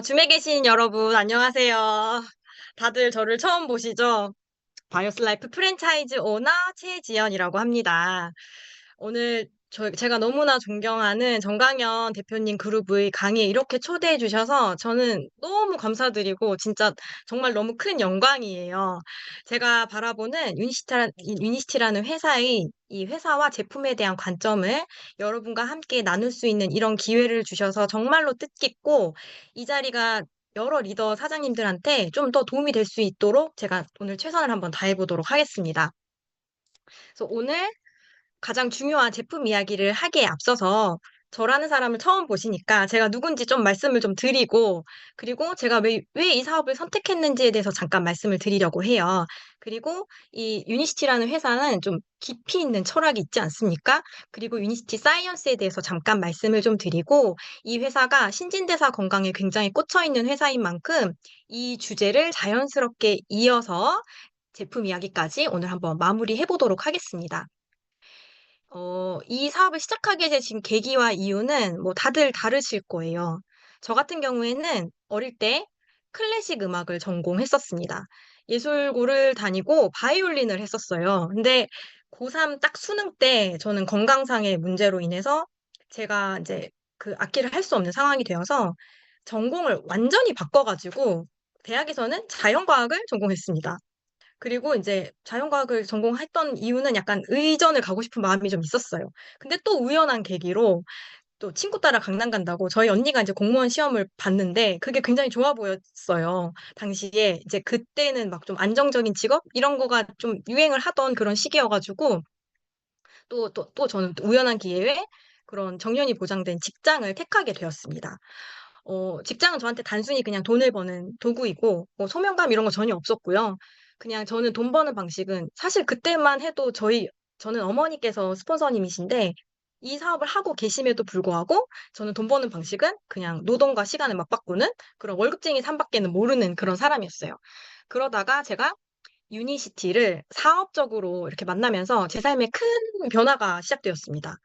줌에 계신 여러분, 안녕하세요. 다들 저를 처음 보시죠? 바이오스 라이프 프랜차이즈 오너 최지연이라고 합니다. 오늘 제가 너무나 존경하는 정강현 대표님 그룹의 강의에 이렇게 초대해 주셔서 저는 너무 감사드리고 진짜 정말 너무 큰 영광이에요. 제가 바라보는 유니시티라는 회사의 이 회사와 제품에 대한 관점을 여러분과 함께 나눌 수 있는 이런 기회를 주셔서 정말로 뜻깊고, 이 자리가 여러 리더 사장님들한테 좀 더 도움이 될 수 있도록 제가 오늘 최선을 한번 다해 보도록 하겠습니다. 그래서 오늘 가장 중요한 제품 이야기를 하기에 앞서서 저라는 사람을 처음 보시니까 제가 누군지 좀 말씀을 좀 드리고, 그리고 제가 왜 이 사업을 선택했는지에 대해서 잠깐 말씀을 드리려고 해요. 그리고 이 유니시티라는 회사는 좀 깊이 있는 철학이 있지 않습니까? 그리고 유니시티 사이언스에 대해서 잠깐 말씀을 좀 드리고, 이 회사가 신진대사 건강에 굉장히 꽂혀 있는 회사인 만큼 이 주제를 자연스럽게 이어서 제품 이야기까지 오늘 한번 마무리해 보도록 하겠습니다. 이 사업을 시작하게 되신 계기와 이유는 뭐 다들 다르실 거예요. 저 같은 경우에는 어릴 때 클래식 음악을 전공했었습니다. 예술고를 다니고 바이올린을 했었어요. 근데 고3 딱 수능 때 저는 건강상의 문제로 인해서 제가 이제 그 악기를 할 수 없는 상황이 되어서 전공을 완전히 바꿔 가지고 대학에서는 자연과학을 전공했습니다. 그리고 인제 자연과학을 전공했던 이유는 약간 의전을 가고 싶은 마음이 좀 있었어요. 근데 또 우연한 계기로 또 친구 따라 강남 간다고 저희 언니가 인제 공무원 시험을 봤는데 그게 굉장히 좋아 보였어요. 당시에 이제 그때는 막 좀 안정적인 직업 이런 거가 좀 유행을 하던 그런 시기여 가지고 또 저는 또 우연한 기회에 그런 정년이 보장된 직장을 택하게 되었습니다. 직장은 저한테 단순히 그냥 돈을 버는 도구이고 뭐 소명감 이런 거 전혀 없었고요. 그냥 저는 돈 버는 방식은 사실 그때만 해도 저는 어머니께서 스폰서님이신데 이 사업을 하고 계심에도 불구하고 저는 돈 버는 방식은 그냥 노동과 시간을 맞바꾸는 그런 월급쟁이 삶밖에는 모르는 그런 사람이었어요. 그러다가 제가 유니시티를 사업적으로 이렇게 만나면서 제 삶에 큰 변화가 시작되었습니다.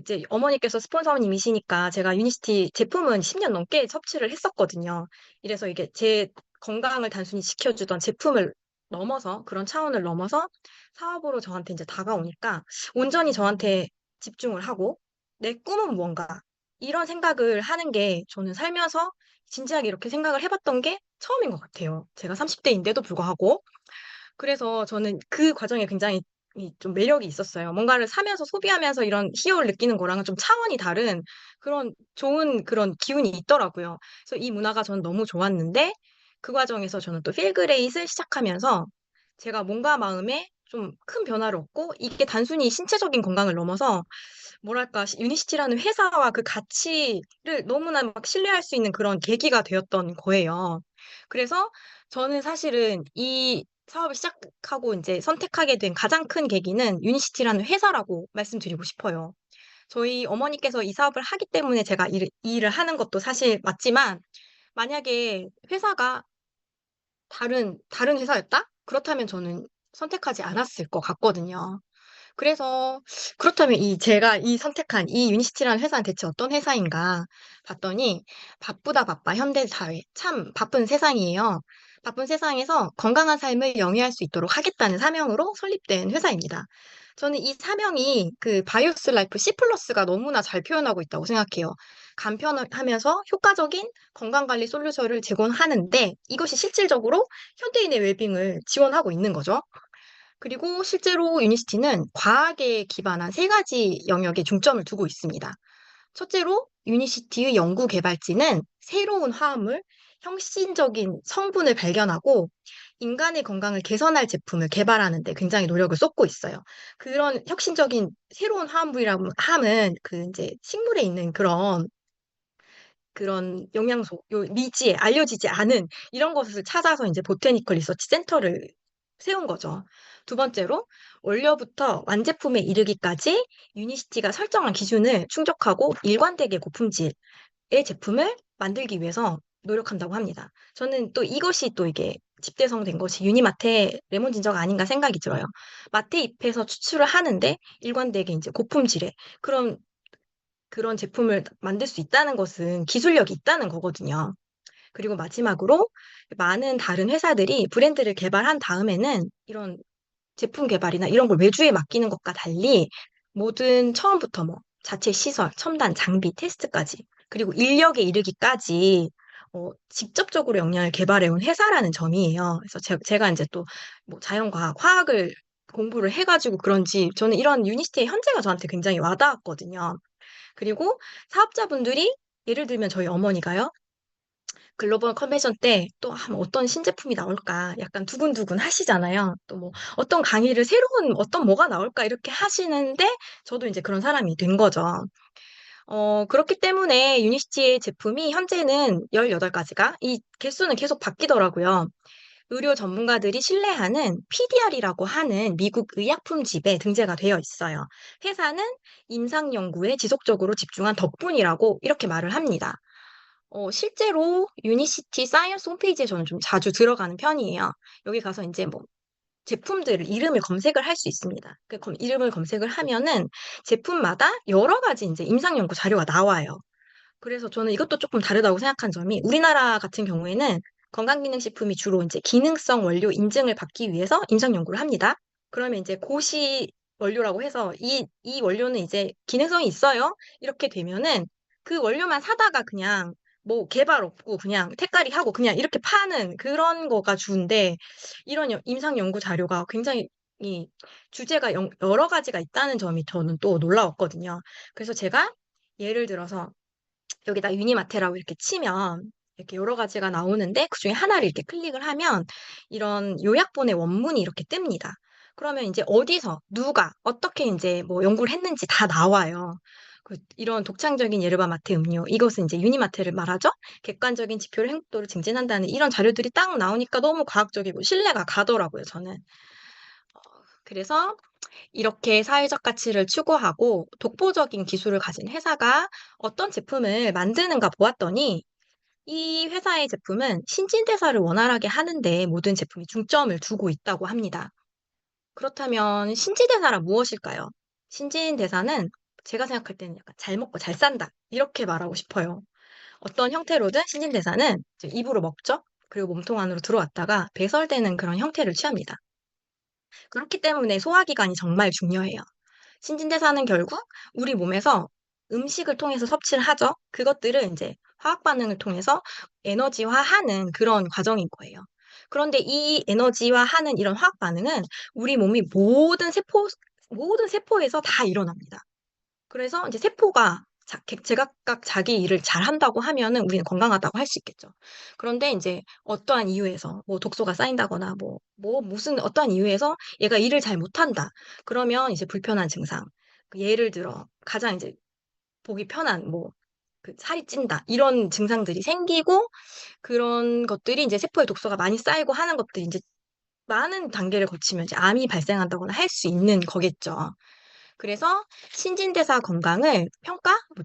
이제 어머니께서 스폰서님이시니까 제가 유니시티 제품은 10년 넘게 섭취를 했었거든요. 이래서 이게 제 건강을 단순히 지켜주던 제품을 넘어서 그런 차원을 넘어서 사업으로 저한테 인제 다가오니까 온전히 저한테 집중을 하고 '내 꿈은 무언가.' 이런 생각을 하는 게 저는 살면서 진지하게 이렇게 생각을 해 봤던 게 처음인 것 같아요. 제가 30 대인데도 불구하고. 그래서 저는 그 과정에 굉장히 좀 매력이 있었어요. 뭔가를 사면서 소비하면서 이런 희열을 느끼는 거랑은 좀 차원이 다른 그런 좋은 그런 기운이 있더라고요. 그래서 이 문화가 저는 너무 좋았는데 그 과정에서 저는 또 필그레이를 시작하면서 제가 몸과 마음에 좀 큰 변화를 얻고, 이게 단순히 신체적인 건강을 넘어서 뭐랄까 유니시티라는 회사와 그 가치를 너무나 막 신뢰할 수 있는 그런 계기가 되었던 거예요. 그래서 저는 사실은 이 사업을 시작하고 인제 선택하게 된 가장 큰 계기는 유니시티라는 회사라고 말씀드리고 싶어요. 저희 어머니께서 이 사업을 하기 때문에 제가 이 일을 하는 것도 사실 맞지만, 만약에 회사가 다른 회사였다? 그렇다면 저는 선택하지 않았을 것 같거든요. 그래서 그렇다면 제가 선택한 이 유니시티라는 회사는 대체 어떤 회사인가 봤더니, 바쁘다 바빠 현대사회 참 바쁜 세상이에요. 바쁜 세상에서 건강한 삶을 영위할 수 있도록 하겠다는 사명으로 설립된 회사입니다. 저는 이 사명이 그 바이오스 라이프 C 플러스가 너무나 잘 표현하고 있다고 생각해요. 간편하면서 효과적인 건강관리 솔루션을 제공하는데 이것이 실질적으로 현대인의 웰빙을 지원하고 있는 거죠. 그리고 실제로 유니시티는 과학에 기반한 세 가지 영역에 중점을 두고 있습니다. 첫째로 유니시티의 연구 개발진은 새로운 화합물, 혁신적인 성분을 발견하고 인간의 건강을 개선할 제품을 개발하는 데 굉장히 노력을 쏟고 있어요. 그런 혁신적인 새로운 화합물이라고 함은 인제 식물에 있는 그런 영양소, 요 미지에 알려지지 않은 이런 것을 찾아서 인제 보테니컬 리서치 센터를 세운 거죠. 두 번째로 원료부터 완제품에 이르기까지 유니시티가 설정한 기준을 충족하고 일관되게 고품질의 제품을 만들기 위해서 노력한다고 합니다. 저는 또 이것이 또 이게 집대성된 것이 유니마트의 레몬 진저가 아닌가 생각이 들어요. 마트 잎에서 추출을 하는데 일관되게 인제 고품질의 그런 그런 제품을 만들 수 있다는 것은 기술력이 있다는 거거든요. 그리고 마지막으로 많은 다른 회사들이 브랜드를 개발한 다음에는 이런 제품 개발이나 이런 걸 외주에 맡기는 것과 달리 모든 처음부터 뭐 자체 시설, 첨단 장비, 테스트까지 그리고 인력에 이르기까지 직접적으로 역량을 개발해온 회사라는 점이에요. 그래서 제가 이제 또 뭐 자연과학, 화학을 공부를 해가지고 그런지 저는 이런 유니스티의 현재가 저한테 굉장히 와닿았거든요. 그리고 사업자분들이 예를 들면 저희 어머니가요. 글로벌 컨벤션 때 또 어떤 신제품이 나올까 약간 두근두근 하시잖아요. 또 뭐 어떤 강의를 새로운 어떤 뭐가 나올까 이렇게 하시는데 저도 이제 그런 사람이 된 거죠. 그렇기 때문에 유니시티의 제품이 현재는 18가지가 이 개수는 계속 바뀌더라고요. 의료 전문가들이 신뢰하는 PDR이라고 하는 미국 의약품집에 등재가 되어 있어요. 회사는 임상 연구에 지속적으로 집중한 덕분이라고 이렇게 말을 합니다. 실제로 유니시티 사이언스 홈페이지에 저는 좀 자주 들어가는 편이에요. 여기 가서 이제 뭐 제품들을 이름을 검색을 할 수 있습니다. 이름을 검색을 하면은 제품마다 여러 가지 이제 임상 연구 자료가 나와요. 그래서 저는 이것도 조금 다르다고 생각한 점이 우리나라 같은 경우에는 건강기능식품이 주로 이제 기능성 원료 인증을 받기 위해서 임상 연구를 합니다. 그러면 이제 고시 원료라고 해서 이 원료는 이제 기능성이 있어요. 이렇게 되면은 그 원료만 사다가 그냥 뭐 개발 없고 그냥 택가리 하고 그냥 이렇게 파는 그런 거가 주인데 이런 임상 연구 자료가 굉장히 이 주제가 여러 가지가 있다는 점이 저는 또 놀라웠거든요. 그래서 제가 예를 들어서 여기다 유니마테라고 이렇게 치면 이렇게 여러 가지가 나오는데 그중에 하나를 이렇게 클릭을 하면 이런 요약본의 원문이 이렇게 뜹니다. 그러면 이제 어디서 누가 어떻게 이제 뭐 연구를 했는지 다 나와요. 이런 독창적인 예르바 마테 음료 이것은 이제 유니마테를 말하죠. 객관적인 지표를 행복도를 증진한다는 이런 자료들이 딱 나오니까 너무 과학적이고 신뢰가 가더라고요, 저는. 그래서 이렇게 사회적 가치를 추구하고 독보적인 기술을 가진 회사가 어떤 제품을 만드는가 보았더니 이 회사의 제품은 신진대사를 원활하게 하는데 모든 제품이 중점을 두고 있다고 합니다. 그렇다면 신진대사란 무엇일까요? 신진대사는 제가 생각할 때는 약간 잘 먹고 잘 산다. 이렇게 말하고 싶어요. 어떤 형태로든 신진대사는 이제 입으로 먹죠. 그리고 몸통 안으로 들어왔다가 배설되는 그런 형태를 취합니다. 그렇기 때문에 소화기관이 정말 중요해요. 신진대사는 결국 우리 몸에서 음식을 통해서 섭취를 하죠. 그것들을 이제 화학 반응을 통해서 에너지화하는 그런 과정인 거예요. 그런데 이 에너지화하는 이런 화학 반응은 우리 몸이 모든 세포에서 다 일어납니다. 그래서 이제 세포가 제각각 자기 일을 잘한다고 하면은 우리는 건강하다고 할 수 있겠죠. 그런데 인제 어떠한 이유에서 뭐 독소가 쌓인다거나 무슨 어떠한 이유에서 얘가 일을 잘 못한다. 그러면 이제 불편한 증상. 예를 들어 가장 이제 보기 편한 살이 찐다 이런 증상들이 생기고 그런 것들이 인제 세포에 독소가 많이 쌓이고 하는 것들이 인제 많은 단계를 거치면 이제 암이 발생한다거나 할 수 있는 거겠죠. 그래서 신진대사 건강을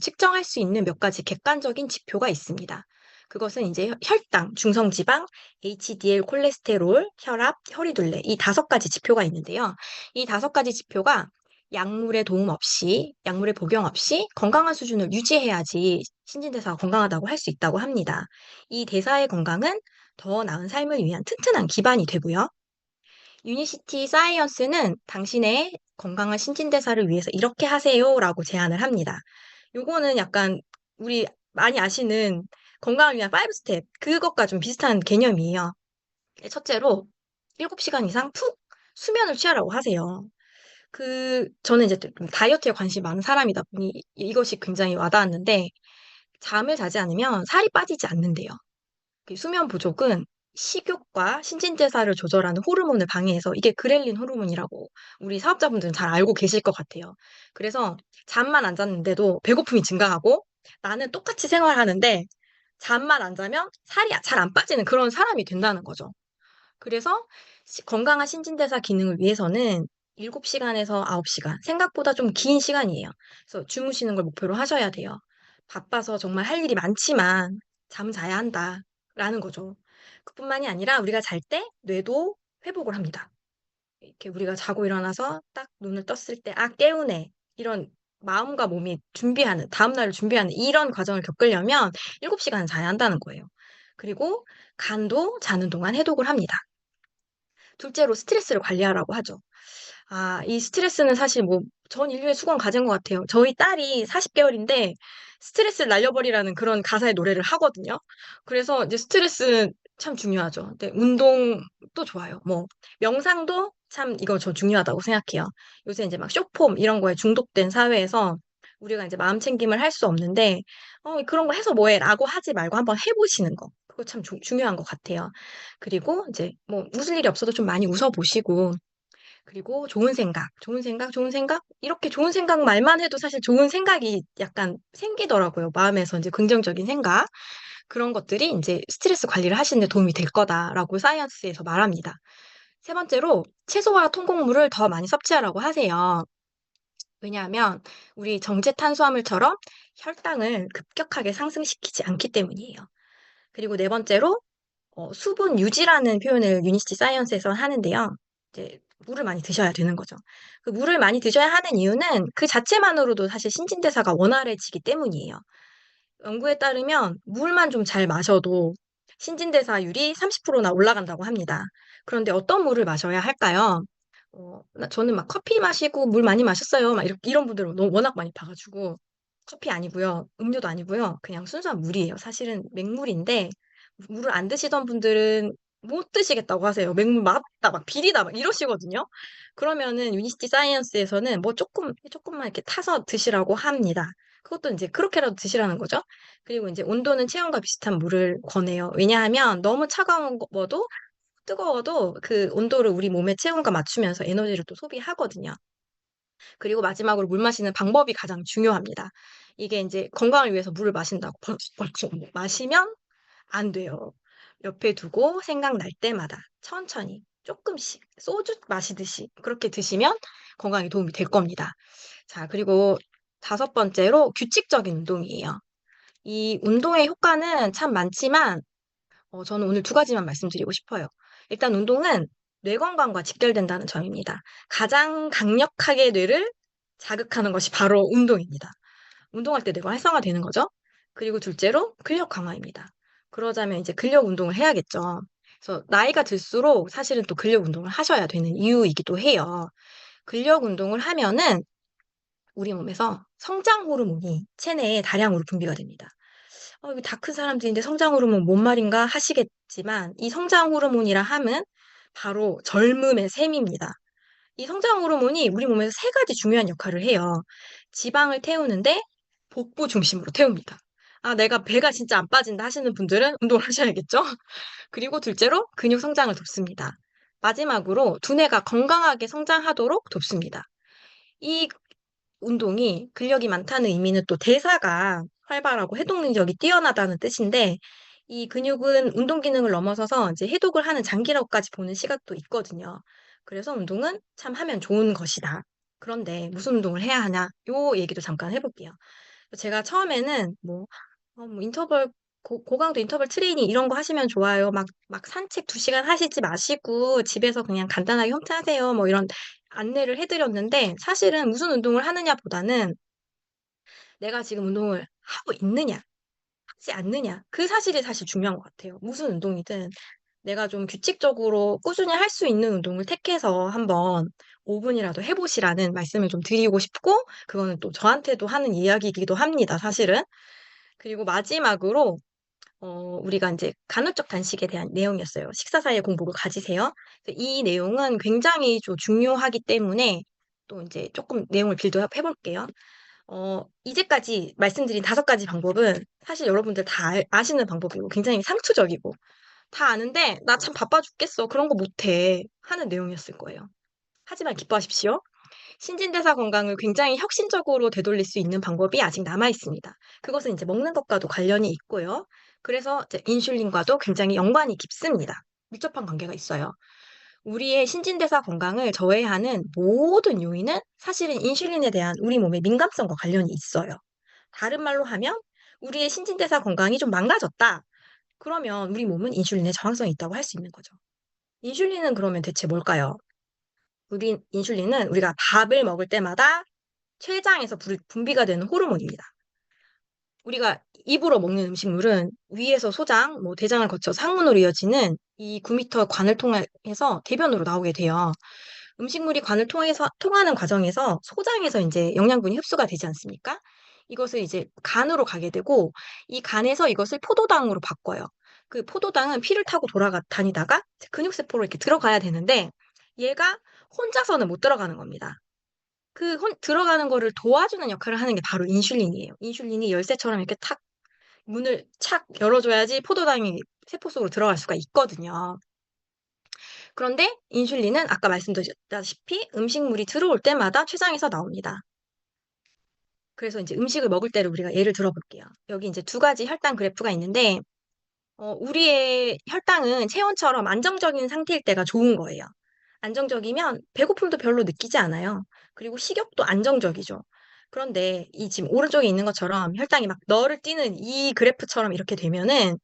측정할 수 있는 몇 가지 객관적인 지표가 있습니다. 그것은 이제 혈당, 중성지방, HDL 콜레스테롤, 혈압, 혈이둘레 이 5가지 지표가 있는데요. 이 5가지 지표가 약물의 복용 없이 건강한 수준을 유지해야지 신진대사가 건강하다고 할 수 있다고 합니다. 이 대사의 건강은 더 나은 삶을 위한 튼튼한 기반이 되고요. 유니시티 사이언스는 당신의 건강한 신진대사를 위해서 이렇게 하세요라고 제안을 합니다. 요거는 약간 우리 많이 아시는 건강을 위한 5 스텝 그것과 좀 비슷한 개념이에요. 첫째로 7시간 이상 푹 수면을 취하라고 하세요. 저는 이제 좀 다이어트에 관심이 많은 사람이다 보니 이것이 굉장히 와닿았는데 잠을 자지 않으면 살이 빠지지 않는대요. 그 수면 부족은 식욕과 신진대사를 조절하는 호르몬을 방해해서 이게 그렐린 호르몬이라고 우리 사업자분들은 잘 알고 계실 것 같아요. 그래서 잠만 안 잤는데도 배고픔이 증가하고 나는 똑같이 생활하는데 잠만 안 자면 살이 잘 안 빠지는 그런 사람이 된다는 거죠. 그래서 건강한 신진대사 기능을 위해서는 7시간에서 9시간 생각보다 좀 긴 시간이에요. 그래서 주무시는 걸 목표로 하셔야 돼요. 바빠서 정말 할 일이 많지만 잠은 자야 한다라는 거죠. 그뿐만이 아니라 우리가 잘 때 뇌도 회복을 합니다. 이렇게 우리가 자고 일어나서 딱 눈을 떴을 때 '아 개우네.' 이런 마음과 몸이 준비하는, 다음날을 준비하는 이런 과정을 겪으려면 7시간은 자야 한다는 거예요. 그리고 간도 자는 동안 해독을 합니다. 둘째로 스트레스를 관리하라고 하죠. 이 스트레스는 사실 뭐 전 인류의 수건 과제인 것 같아요. 저희 딸이 40개월인데 스트레스를 날려버리라는 그런 가사의 노래를 하거든요. 그래서 이제 스트레스 참 중요하죠. 근데 운동도 좋아요. 뭐 명상도 참 이거 저 중요하다고 생각해요. 요새 이제 막 쇼폼 이런 거에 중독된 사회에서 우리가 이제 마음 챙김을 할 수 없는데 그런 거 해서 뭐해라고 하지 말고 한번 해보시는 거. 그거 참 중요한 것 같아요. 그리고 이제 뭐 웃을 일이 없어도 좀 많이 웃어보시고 그리고 좋은 생각, 좋은 생각, 좋은 생각? 이렇게 좋은 생각 말만 해도 사실 좋은 생각이 약간 생기더라고요. 마음에서 이제 긍정적인 생각. 그런 것들이 이제 스트레스 관리를 하시는 데 도움이 될 거다라고 사이언스에서 말합니다. 세 번째로 채소와 통곡물을 더 많이 섭취하라고 하세요. 왜냐하면 우리 정제 탄수화물처럼 혈당을 급격하게 상승시키지 않기 때문이에요. 그리고 네 번째로 수분 유지라는 표현을 유니시티 사이언스에서 하는데요. 이제 물을 많이 드셔야 되는 거죠. 그 물을 많이 드셔야 하는 이유는 그 자체만으로도 사실 신진대사가 원활해지기 때문이에요. 연구에 따르면 물만 좀 잘 마셔도 신진대사율이 30%나 올라간다고 합니다. 그런데 어떤 물을 마셔야 할까요? 저는 막 커피 마시고 물 많이 마셨어요. 막 이런 분들을 너무 워낙 많이 봐가지고 커피 아니고요. 음료도 아니고요. 그냥 순수한 물이에요. 사실은 맹물인데 물을 안 드시던 분들은 못 드시겠다고 하세요. 맹물 맛없다, 막 비리다, 막 이러시거든요. 그러면은 유니시티 사이언스에서는 뭐 조금만 이렇게 타서 드시라고 합니다. 그것도 이제 그렇게라도 드시라는 거죠. 그리고 이제 온도는 체온과 비슷한 물을 권해요. 왜냐하면 너무 차가운 거도 뜨거워도 그 온도를 우리 몸의 체온과 맞추면서 에너지를 또 소비하거든요. 그리고 마지막으로 물 마시는 방법이 가장 중요합니다. 이게 이제 건강을 위해서 물을 마신다고 벌컥 마시면 안 돼요. 옆에 두고 생각날 때마다 천천히 조금씩 소주 마시듯이 그렇게 드시면 건강에 도움이 될 겁니다. 자, 그리고 다섯 번째로 규칙적인 운동이에요. 이 운동의 효과는 참 많지만 저는 오늘 두 가지만 말씀드리고 싶어요. 일단 운동은 뇌 건강과 직결된다는 점입니다. 가장 강력하게 뇌를 자극하는 것이 바로 운동입니다. 운동할 때 뇌가 활성화되는 거죠. 그리고 둘째로 근력 강화입니다. 그러자면 이제 근력 운동을 해야겠죠. 그래서 나이가 들수록 사실은 또 근력 운동을 하셔야 되는 이유이기도 해요. 근력 운동을 하면은 우리 몸에서 성장 호르몬이 체내에 다량으로 분비가 됩니다. 이거 다 큰 사람들인데 성장 호르몬 뭔 말인가 하시겠지만 이 성장 호르몬이라 함은 바로 젊음의 셈입니다. 이 성장 호르몬이 우리 몸에서 세 가지 중요한 역할을 해요. 지방을 태우는데 복부 중심으로 태웁니다. 내가 배가 진짜 안 빠진다 하시는 분들은 운동을 하셔야겠죠? 그리고 둘째로 근육 성장을 돕습니다. 마지막으로 두뇌가 건강하게 성장하도록 돕습니다. 이 운동이 근력이 많다는 의미는 또 대사가 활발하고 해독 능력이 뛰어나다는 뜻인데 이 근육은 운동 기능을 넘어서서 이제 해독을 하는 장기라고까지 보는 시각도 있거든요. 그래서 운동은 참 하면 좋은 것이다. 그런데 무슨 운동을 해야 하냐? 요 얘기도 잠깐 해볼게요. 제가 처음에는 뭐 인터벌 고강도 인터벌 트레이닝 이런 거 하시면 좋아요. 막 산책 2시간 하시지 마시고 집에서 그냥 간단하게 홈트하세요. 뭐 이런 안내를 해드렸는데 사실은 무슨 운동을 하느냐 보다는 내가 지금 운동을 하고 있느냐, 하지 않느냐. 그 사실이 사실 중요한 것 같아요. 무슨 운동이든 내가 좀 규칙적으로 꾸준히 할 수 있는 운동을 택해서 한번 5분이라도 해보시라는 말씀을 좀 드리고 싶고, 그거는 또 저한테도 하는 이야기이기도 합니다, 사실은. 그리고 마지막으로 우리가 이제 간헐적 단식에 대한 내용이었어요. 식사 사이에 공복을 가지세요. 그래서 이 내용은 굉장히 좀 중요하기 때문에 또 이제 조금 내용을 빌드업 해볼게요. 이제까지 말씀드린 5가지 방법은 사실 여러분들 다 아시는 방법이고 굉장히 상투적이고 다 아는데 나 참 바빠 죽겠어. 그런 거 못해. 하는 내용이었을 거예요. 하지만 기뻐하십시오. 신진대사 건강을 굉장히 혁신적으로 되돌릴 수 있는 방법이 아직 남아 있습니다. 그것은 이제 먹는 것과도 관련이 있고요. 그래서 이제 인슐린과도 굉장히 연관이 깊습니다. 밀접한 관계가 있어요. 우리의 신진대사 건강을 저해하는 모든 요인은 사실은 인슐린에 대한 우리 몸의 민감성과 관련이 있어요. 다른 말로 하면 우리의 신진대사 건강이 좀 망가졌다. 그러면 우리 몸은 인슐린에 저항성이 있다고 할 수 있는 거죠. 인슐린은 그러면 대체 뭘까요? 인슐린은 우리가 밥을 먹을 때마다 췌장에서 분비가 되는 호르몬입니다. 우리가 입으로 먹는 음식물은 위에서 소장, 뭐 대장을 거쳐 상문으로 이어지는 이 9m 관을 통해서 대변으로 나오게 돼요. 음식물이 관을 통하는 과정에서 소장에서 이제 영양분이 흡수가 되지 않습니까? 이것을 이제 간으로 가게 되고 이 간에서 이것을 포도당으로 바꿔요. 그 포도당은 피를 타고 돌아다니다가 근육세포로 이렇게 들어가야 되는데 얘가 혼자서는 못 들어가는 겁니다. 들어가는 거를 도와주는 역할을 하는 게 바로 인슐린이에요. 인슐린이 열쇠처럼 이렇게 탁 문을 착 열어줘야지 포도당이 세포 속으로 들어갈 수가 있거든요. 그런데 인슐린은 아까 말씀드렸다시피 음식물이 들어올 때마다 췌장에서 나옵니다. 그래서 이제 음식을 먹을 때를 우리가 예를 들어볼게요. 여기 이제 두 가지 혈당 그래프가 있는데, 우리의 혈당은 체온처럼 안정적인 상태일 때가 좋은 거예요. 안정적이면 배고픔도 별로 느끼지 않아요. 그리고 식욕도 안정적이죠. 그런데 이 지금 오른쪽에 있는 것처럼 혈당이 막 너를 뛰는 이 그래프처럼 이렇게 되면은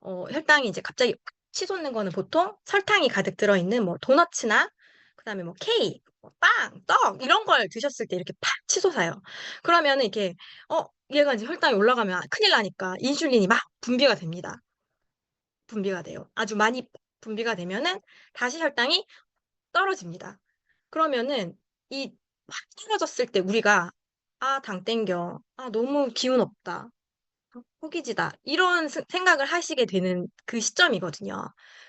혈당이 이제 갑자기 치솟는 거는 보통 설탕이 가득 들어있는 뭐 도너츠나 그다음에 뭐 케이크, 뭐 빵, 떡 이런 걸 드셨을 때 이렇게 팍 치솟아요. 그러면은 이렇게 얘가 이제 혈당이 올라가면 큰일 나니까 인슐린이 막 분비가 됩니다. 분비가 돼요. 아주 많이 분비가 되면은 다시 혈당이 떨어집니다. 그러면은 이 확 떨어졌을 때 우리가 '아 당 땡겨. 아 너무 기운 없다. 포기지다.' 이런 생각을 하시게 되는 그 시점이거든요.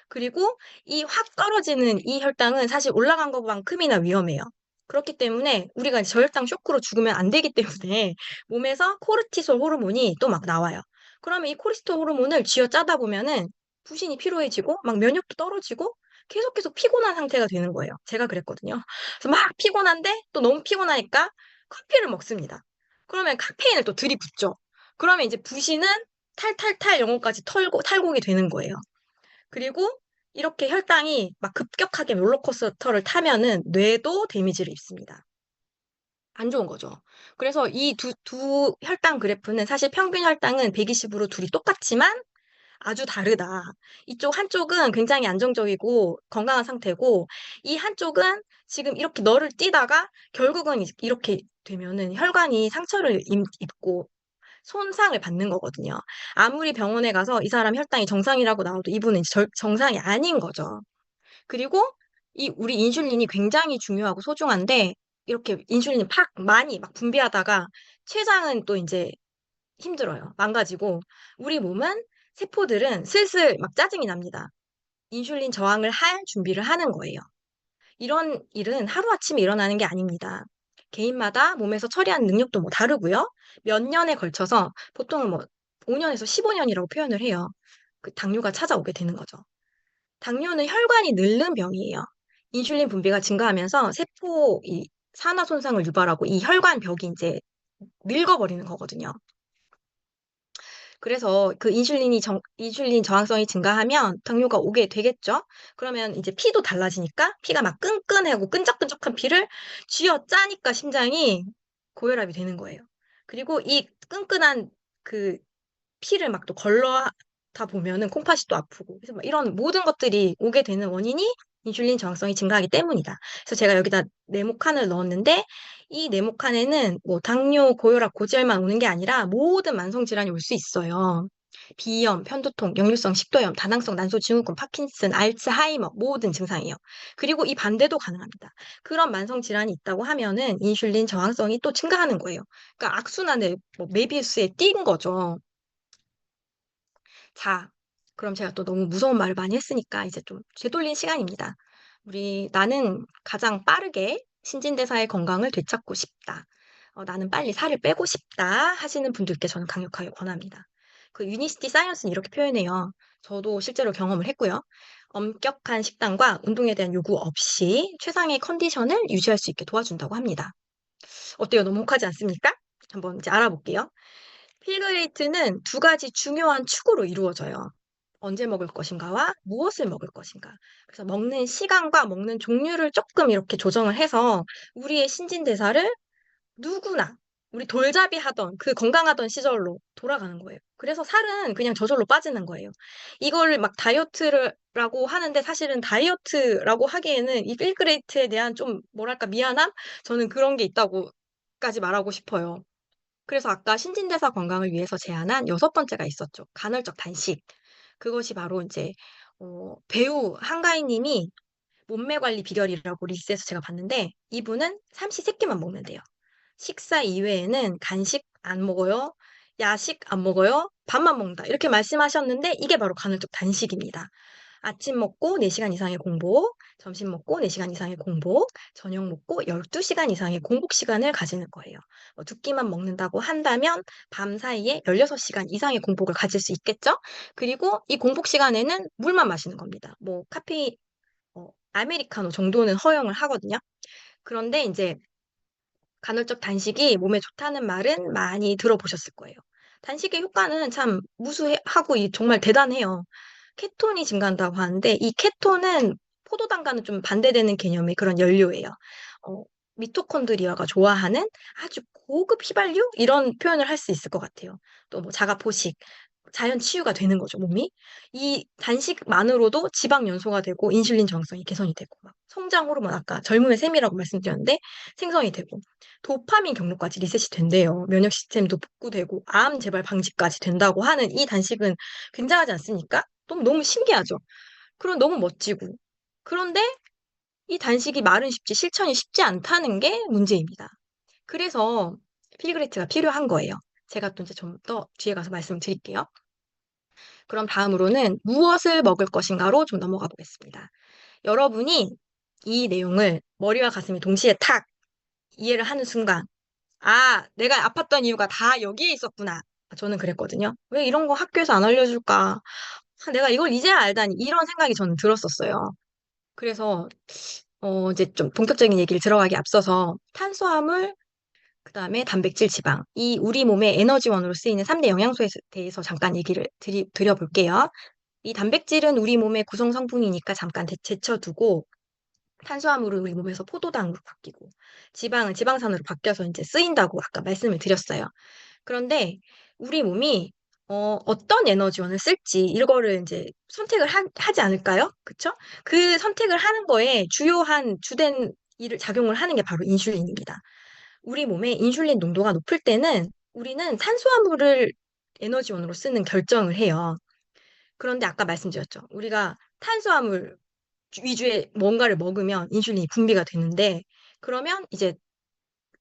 그리고 이 확 떨어지는 이 혈당은 사실 올라간 것만큼이나 위험해요. 그렇기 때문에 우리가 이제 저혈당 쇼크로 죽으면 안 되기 때문에 몸에서 코르티솔 호르몬이 또 막 나와요. 그러면 이 코르티솔 호르몬을 쥐어짜다 보면은 부신이 피로해지고 막 면역도 떨어지고 계속 피곤한 상태가 되는 거예요. 제가 그랬거든요. 그래서 막 피곤한데 또 너무 피곤하니까 커피를 먹습니다. 그러면 카페인을 또 들이붓죠. 그러면 이제 부신은 탈탈탈 영혼까지 털고 탈곡이 되는 거예요. 그리고 이렇게 혈당이 막 급격하게 롤러코스터를 타면은 뇌도 데미지를 입습니다. 안 좋은 거죠. 그래서 이 두 혈당 그래프는 사실 평균 혈당은 120으로 둘이 똑같지만 아주 다르다. 이쪽 한쪽은 굉장히 안정적이고 건강한 상태고 이 한쪽은 지금 이렇게 널을 뛰다가 결국은 이렇게 되면은 혈관이 상처를 입고 손상을 받는 거거든요. 아무리 병원에 가서 이 사람 혈당이 정상이라고 나와도 이분은 이제 정상이 아닌 거죠. 그리고 이 우리 인슐린이 굉장히 중요하고 소중한데 이렇게 인슐린이 많이 막 분비하다가 췌장은 또 인제 힘들어요. 망가지고 우리 몸은 세포들은 슬슬 막 짜증이 납니다. 인슐린 저항을 할 준비를 하는 거예요. 이런 일은 하루아침에 일어나는 게 아닙니다. 개인마다 몸에서 처리하는 능력도 뭐 다르고요. 몇 년에 걸쳐서 보통은 뭐 5 년에서 15 년이라고 표현을 해요. 그 당뇨가 찾아오게 되는 거죠. 당뇨는 혈관이 늙는 병이에요. 인슐린 분비가 증가하면서 세포 이 산화 손상을 유발하고 이 혈관 벽이 인제 늙어버리는 거거든요. 그래서 그 인슐린 저항성이 증가하면 당뇨가 오게 되겠죠. 그러면 이제 피도 달라지니까 피가 막 끈끈하고 끈적끈적한 피를 쥐어짜니까 심장이 고혈압이 되는 거예요. 그리고 이 끈끈한 그 피를 막 또 걸러다 보면은 콩팥이 또 아프고 그래서 막 이런 모든 것들이 오게 되는 원인이 인슐린 저항성이 증가하기 때문이다. 그래서 제가 여기다 네모칸을 넣었는데 이 네모칸에는 뭐 당뇨, 고혈압, 고지혈만 오는 게 아니라 모든 만성 질환이 올 수 있어요. 비염, 편두통, 역류성 식도염, 다낭성 난소증후군, 파킨슨, 알츠하이머 모든 증상이에요. 그리고 이 반대도 가능합니다. 그런 만성 질환이 있다고 하면은 인슐린 저항성이 또 증가하는 거예요. 그러니까 악순환의 뭐 메비우스에 띈 거죠. 자, 그럼 제가 또 너무 무서운 말을 많이 했으니까 이제 좀 되돌린 시간입니다. 나는 가장 빠르게 신진대사의 건강을 되찾고 싶다. 나는 빨리 살을 빼고 싶다 하시는 분들께 저는 강력하게 권합니다. 그 유니시티 사이언스는 이렇게 표현해요. 저도 실제로 경험을 했고요. 엄격한 식단과 운동에 대한 요구 없이 최상의 컨디션을 유지할 수 있게 도와준다고 합니다. 어때요? 너무 혹하지 않습니까? 한번 이제 알아볼게요. 필그레이트는 두 가지 중요한 축으로 이루어져요. 언제 먹을 것인가와 무엇을 먹을 것인가. 그래서 먹는 시간과 먹는 종류를 쪼끔 이렇게 조정을 해서 우리의 신진대사를 누구나 우리 돌잡이 하던 그 건강하던 시절로 돌아가는 거예요. 그래서 살은 그냥 저절로 빠지는 거예요. 이거를 막 다이어트를 라고 하는데 사실은 다이어트라고 하기에는 이 필그레이트에 대한 좀 뭐랄까 미안함? 저는 그런 게 있다고 말하고 싶어요. 그래서 아까 신진대사 건강을 위해서 제안한 여섯 번째가 있었죠. 간헐적 단식. 그것이 바로 이제 배우 한가인 님이 몸매 관리 비결이라고 릴스에서 제가 봤는데 이분은 삼시 세끼만 먹면 돼요. 식사 이외에는 간식 안 먹어요. 야식 안 먹어요. 밥만 먹는다. 이렇게 말씀하셨는데 이게 바로 간헐적 단식입니다. 아침 먹고 4시간 이상의 공복, 점심 먹고 4시간 이상의 공복, 저녁 먹고 12시간 이상의 공복 시간을 가지는 거예요. 두 끼만 먹는다고 한다면 밤 사이에 16시간 이상의 공복을 가질 수 있겠죠? 그리고 이 공복 시간에는 물만 마시는 겁니다. 뭐 아메리카노 정도는 허용을 하거든요. 그런데 이제 간헐적 단식이 몸에 좋다는 말은 많이 들어보셨을 거예요. 단식의 효과는 참 무수하고 정말 대단해요. 케톤이 증가한다고 하는데 이 케톤은 포도당과는 좀 반대되는 개념의 그런 연료예요. 어, 미토콘드리아가 좋아하는 아주 고급 휘발유? 이런 표현을 할 수 있을 것 같아요. 또 뭐 자가포식, 자연 치유가 되는 거죠, 몸이. 이 단식만으로도 지방 연소가 되고 인슐린 저항성이 개선이 되고 막 성장 호르몬 아까 젊음의 셈이라고 말씀드렸는데 생성이 되고 도파민 경로까지 리셋이 된대요. 면역 시스템도 복구되고 암 재발 방지까지 된다고 하는 이 단식은 굉장하지 않습니까? 너무 신기하죠. 그럼 너무 멋지고. 그런데 이 단식이 말은 쉽지 실천이 쉽지 않다는 게 문제입니다. 그래서 필그레트가 필요한 거예요. 제가 또 이제 좀 더 뒤에 가서 말씀을 드릴게요. 그럼 다음으로는 무엇을 먹을 것인가로 좀 넘어가 보겠습니다. 여러분이 이 내용을 머리와 가슴이 동시에 탁 이해를 하는 순간, 아, 내가 아팠던 이유가 다 여기에 있었구나. 저는 그랬거든요. 왜 이런 거 학교에서 안 알려줄까? 내가 이걸 이제야 알다니 이런 생각이 저는 들었었어요. 그래서 이제 좀 본격적인 얘기를 들어가기 앞서서 탄수화물, 그다음에 단백질, 지방, 이 우리 몸의 에너지원으로 쓰이는 3대 영양소에 대해서 잠깐 얘기를 드려볼게요. 이 단백질은 우리 몸의 구성 성분이니까 잠깐 제쳐두고 탄수화물은 우리 몸에서 포도당으로 바뀌고 지방은 지방산으로 바뀌어서 이제 쓰인다고 아까 말씀을 드렸어요. 그런데 우리 몸이 어떤 에너지원을 쓸지 이거를 이제 선택을 하지 않을까요? 그쵸? 그 선택을 하는 거에 주요한 주된 일을 작용을 하는 게 바로 인슐린입니다. 우리 몸에 인슐린 농도가 높을 때는 우리는 탄수화물을 에너지원으로 쓰는 결정을 해요. 그런데 아까 말씀드렸죠. 우리가 탄수화물 위주의 뭔가를 먹으면 인슐린이 분비가 되는데 그러면 이제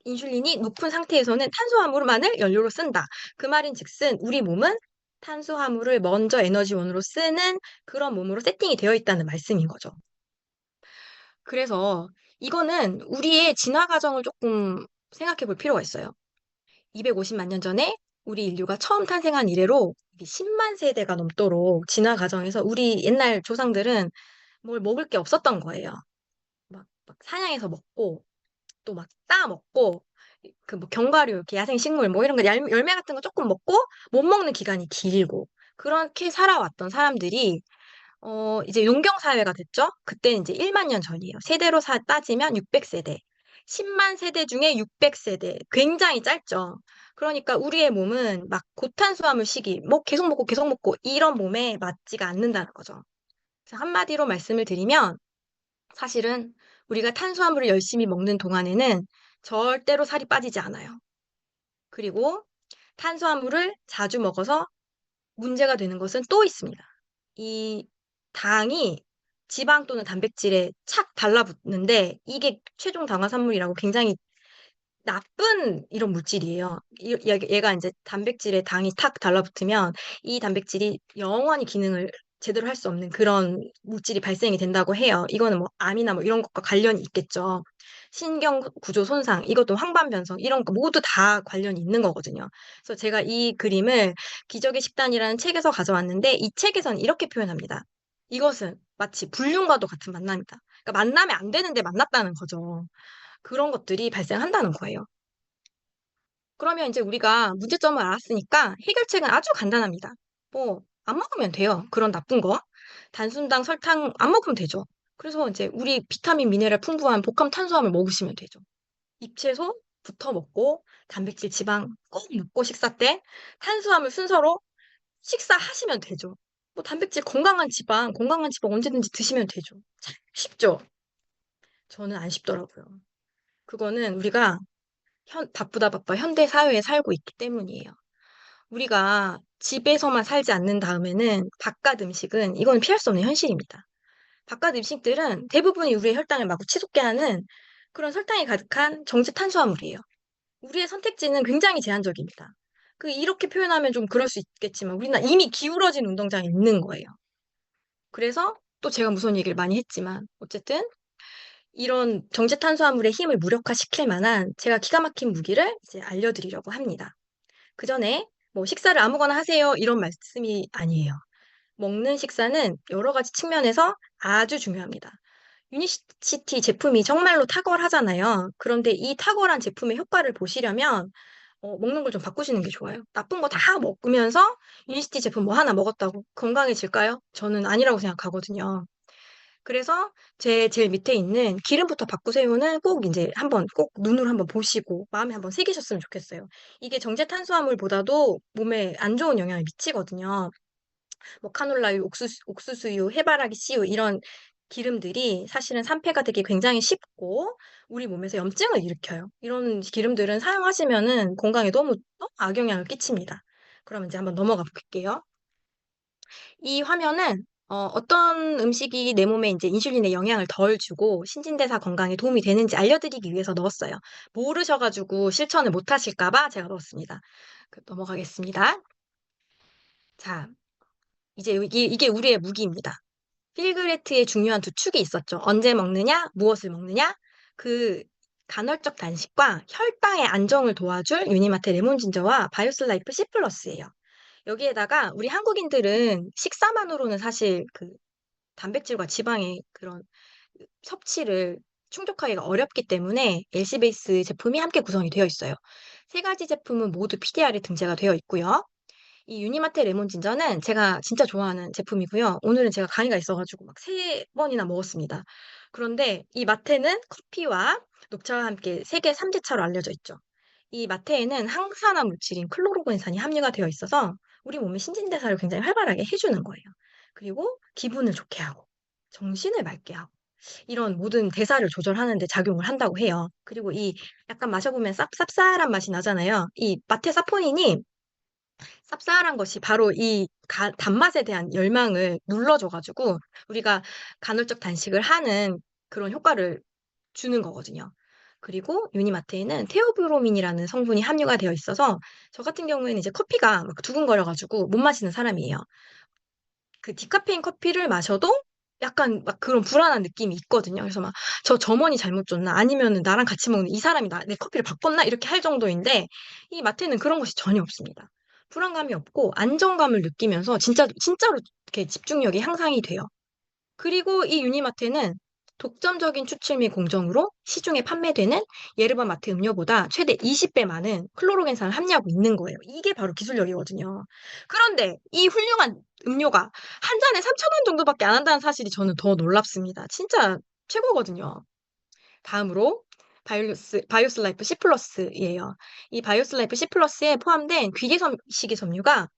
인슐린이 높은 상태에서는 탄수화물만을 연료로 쓴다. 그 말인즉슨 우리 몸은 탄수화물을 먼저 에너지원으로 쓰는 그런 몸으로 세팅이 되어 있다는 말씀인 거죠. 그래서 이거는 우리의 진화 과정을 조금 생각해 볼 필요가 있어요. 250만 년 전에 우리 인류가 처음 탄생한 이래로 10만 세대가 넘도록 진화 과정에서 우리 옛날 조상들은 뭘 먹을 게 없었던 거예요. 막 사냥해서 먹고 또 막 따 먹고 그 뭐 견과류 이렇게 야생 식물 뭐 이런 거 열매 같은 거 조금 먹고 못 먹는 기간이 길고 그렇게 살아왔던 사람들이 이제 농경 사회가 됐죠. 그때는 이제 1만 년 전이에요. 세대로 따지면 600세대. 10만 세대 중에 600세대. 굉장히 짧죠. 그러니까 우리의 몸은 막 고탄수화물 시기, 뭐 계속 먹고 이런 몸에 맞지가 않는다는 거죠. 그래서 한마디로 말씀을 드리면 사실은 우리가 탄수화물을 열심히 먹는 동안에는 절대로 살이 빠지지 않아요. 그리고 탄수화물을 자주 먹어서 문제가 되는 것은 또 있습니다. 이 당이 지방 또는 단백질에 착 달라붙는데 이게 최종 당화산물이라고 굉장히 나쁜 이런 물질이에요. 얘가 이제 단백질에 당이 탁 달라붙으면 이 단백질이 영원히 기능을 제대로 할 수 없는 그런 물질이 발생이 된다고 해요. 이거는 뭐 암이나 뭐 이런 것과 관련이 있겠죠. 신경 구조 손상, 이것도 황반변성 이런 거 모두 다 관련이 있는 거거든요. 그래서 제가 이 그림을 기적의 식단이라는 책에서 가져왔는데 이 책에서는 이렇게 표현합니다. 이것은 마치 불륜과도 같은 만남이다. 그러니까 만나면 안 되는데 만났다는 거죠. 그런 것들이 발생한다는 거예요. 그러면 이제 우리가 문제점을 알았으니까 해결책은 아주 간단합니다. 뭐, 안 먹으면 돼요. 그런 나쁜 거. 단순당, 설탕 안 먹으면 되죠. 그래서 이제 우리 비타민, 미네랄 풍부한 복합 탄수화물 먹으시면 되죠. 잎채소부터 먹고, 단백질, 지방 꼭 먹고 식사 때, 탄수화물 순서로 식사하시면 되죠. 뭐 단백질, 건강한 지방 언제든지 드시면 되죠. 쉽죠? 저는 안 쉽더라고요. 그거는 우리가 바쁘다 바빠 현대 사회에 살고 있기 때문이에요. 우리가 집에서만 살지 않는 다음에는 바깥 음식은 이건 피할 수 없는 현실입니다. 바깥 음식들은 대부분이 우리의 혈당을 마구 치솟게 하는 그런 설탕이 가득한 정제 탄수화물이에요. 우리의 선택지는 굉장히 제한적입니다. 이렇게 표현하면 좀 그럴 수 있겠지만 우리는 이미 기울어진 운동장에 있는 거예요. 그래서 또 제가 무슨 얘기를 많이 했지만 어쨌든 이런 정제 탄수화물의 힘을 무력화시킬 만한 제가 기가 막힌 무기를 이제 알려드리려고 합니다. 그 전에 뭐 식사를 아무거나 하세요 이런 말씀이 아니에요. 먹는 식사는 여러 가지 측면에서 아주 중요합니다. 유니시티 제품이 정말로 탁월하잖아요. 그런데 이 탁월한 제품의 효과를 보시려면 먹는 걸 좀 바꾸시는 게 좋아요. 나쁜 거 다 먹으면서 유니시티 제품 뭐 하나 먹었다고 건강해질까요? 저는 아니라고 생각하거든요. 그래서 제 제일 밑에 있는 기름부터 바꾸세요는 꼭 이제 한번 꼭 눈으로 한번 보시고 마음에 한번 새기셨으면 좋겠어요. 이게 정제 탄수화물보다도 몸에 안 좋은 영향을 미치거든요. 뭐 카놀라유, 옥수수유, 해바라기 씨유 이런 기름들이 사실은 산패가 되기 굉장히 쉽고 우리 몸에서 염증을 일으켜요. 이런 기름들은 사용하시면은 건강에 너무 악영향을 끼칩니다. 그럼 이제 한번 넘어가 볼게요. 이 화면은 어떤 음식이 내 몸에 이제 인슐린에 영향을 덜 주고 신진대사 건강에 도움이 되는지 알려드리기 위해서 넣었어요. 모르셔가지고 실천을 못 하실까 봐 제가 넣었습니다. 넘어가겠습니다. 자, 이제 이게 우리의 무기입니다. 필그레트의 중요한 두 축이 있었죠. 언제 먹느냐, 무엇을 먹느냐. 그 간헐적 단식과 혈당의 안정을 도와줄 유니마트 레몬진저와 바이오스 라이프 C 플러스예요. 여기에다가 우리 한국인들은 식사만으로는 사실 단백질과 지방의 그런 섭취를 충족하기가 어렵기 때문에 LC 베이스 제품이 함께 구성이 되어 있어요. 세 가지 제품은 모두 PDR에 등재가 되어 있고요. 이 유니마트 레몬 진저는 제가 진짜 좋아하는 제품이고요. 오늘은 제가 강의가 있어가지고 막 3번이나 먹었습니다. 그런데 이 마테는 커피와 녹차와 함께 세계 3대차로 알려져 있죠. 이 마테에는 항산화 물질인 클로로겐산이 함유가 되어 있어서 우리 몸의 신진대사를 굉장히 활발하게 해주는 거예요. 그리고 기분을 좋게 하고 정신을 맑게 하고 이런 모든 대사를 조절하는 데 작용을 한다고 해요. 그리고 이 약간 마셔보면 쌉쌀한 맛이 나잖아요. 이 마테 사포닌이 쌉쌀한 것이 바로 단맛에 대한 열망을 눌러줘 가지고 우리가 간헐적 단식을 하는 그런 효과를 주는 거거든요. 그리고 유니마트에는 테오브로민이라는 성분이 함유가 되어 있어서 저 같은 경우에는 이제 커피가 막 두근거려 가지고 못 마시는 사람이에요. 디카페인 커피를 마셔도 약간 막 그런 불안한 느낌이 있거든요. 그래서 막 '저 점원이 잘못 줬나? 아니면은 나랑 같이 먹는 이 사람이 내 커피를 바꿨나?' 이렇게 할 정도인데 이 마테는 그런 것이 전혀 없습니다. 불안감이 없고 안정감을 느끼면서 진짜로 이렇게 집중력이 향상이 돼요. 그리고 이 유니마트는 독점적인 추출 및 공정으로 시중에 판매되는 예르바 마트 음료보다 최대 20배 많은 클로로겐산을 함유하고 있는 거예요. 이게 바로 기술력이거든요. 그런데 이 훌륭한 음료가 한 잔에 3,000원 정도밖에 안 한다는 사실이 저는 더 놀랍습니다. 진짜 최고거든요. 다음으로 바이오스 라이프 C 플러스예요. 이 바이오스 라이프 C 플러스에 포함된 식이섬유가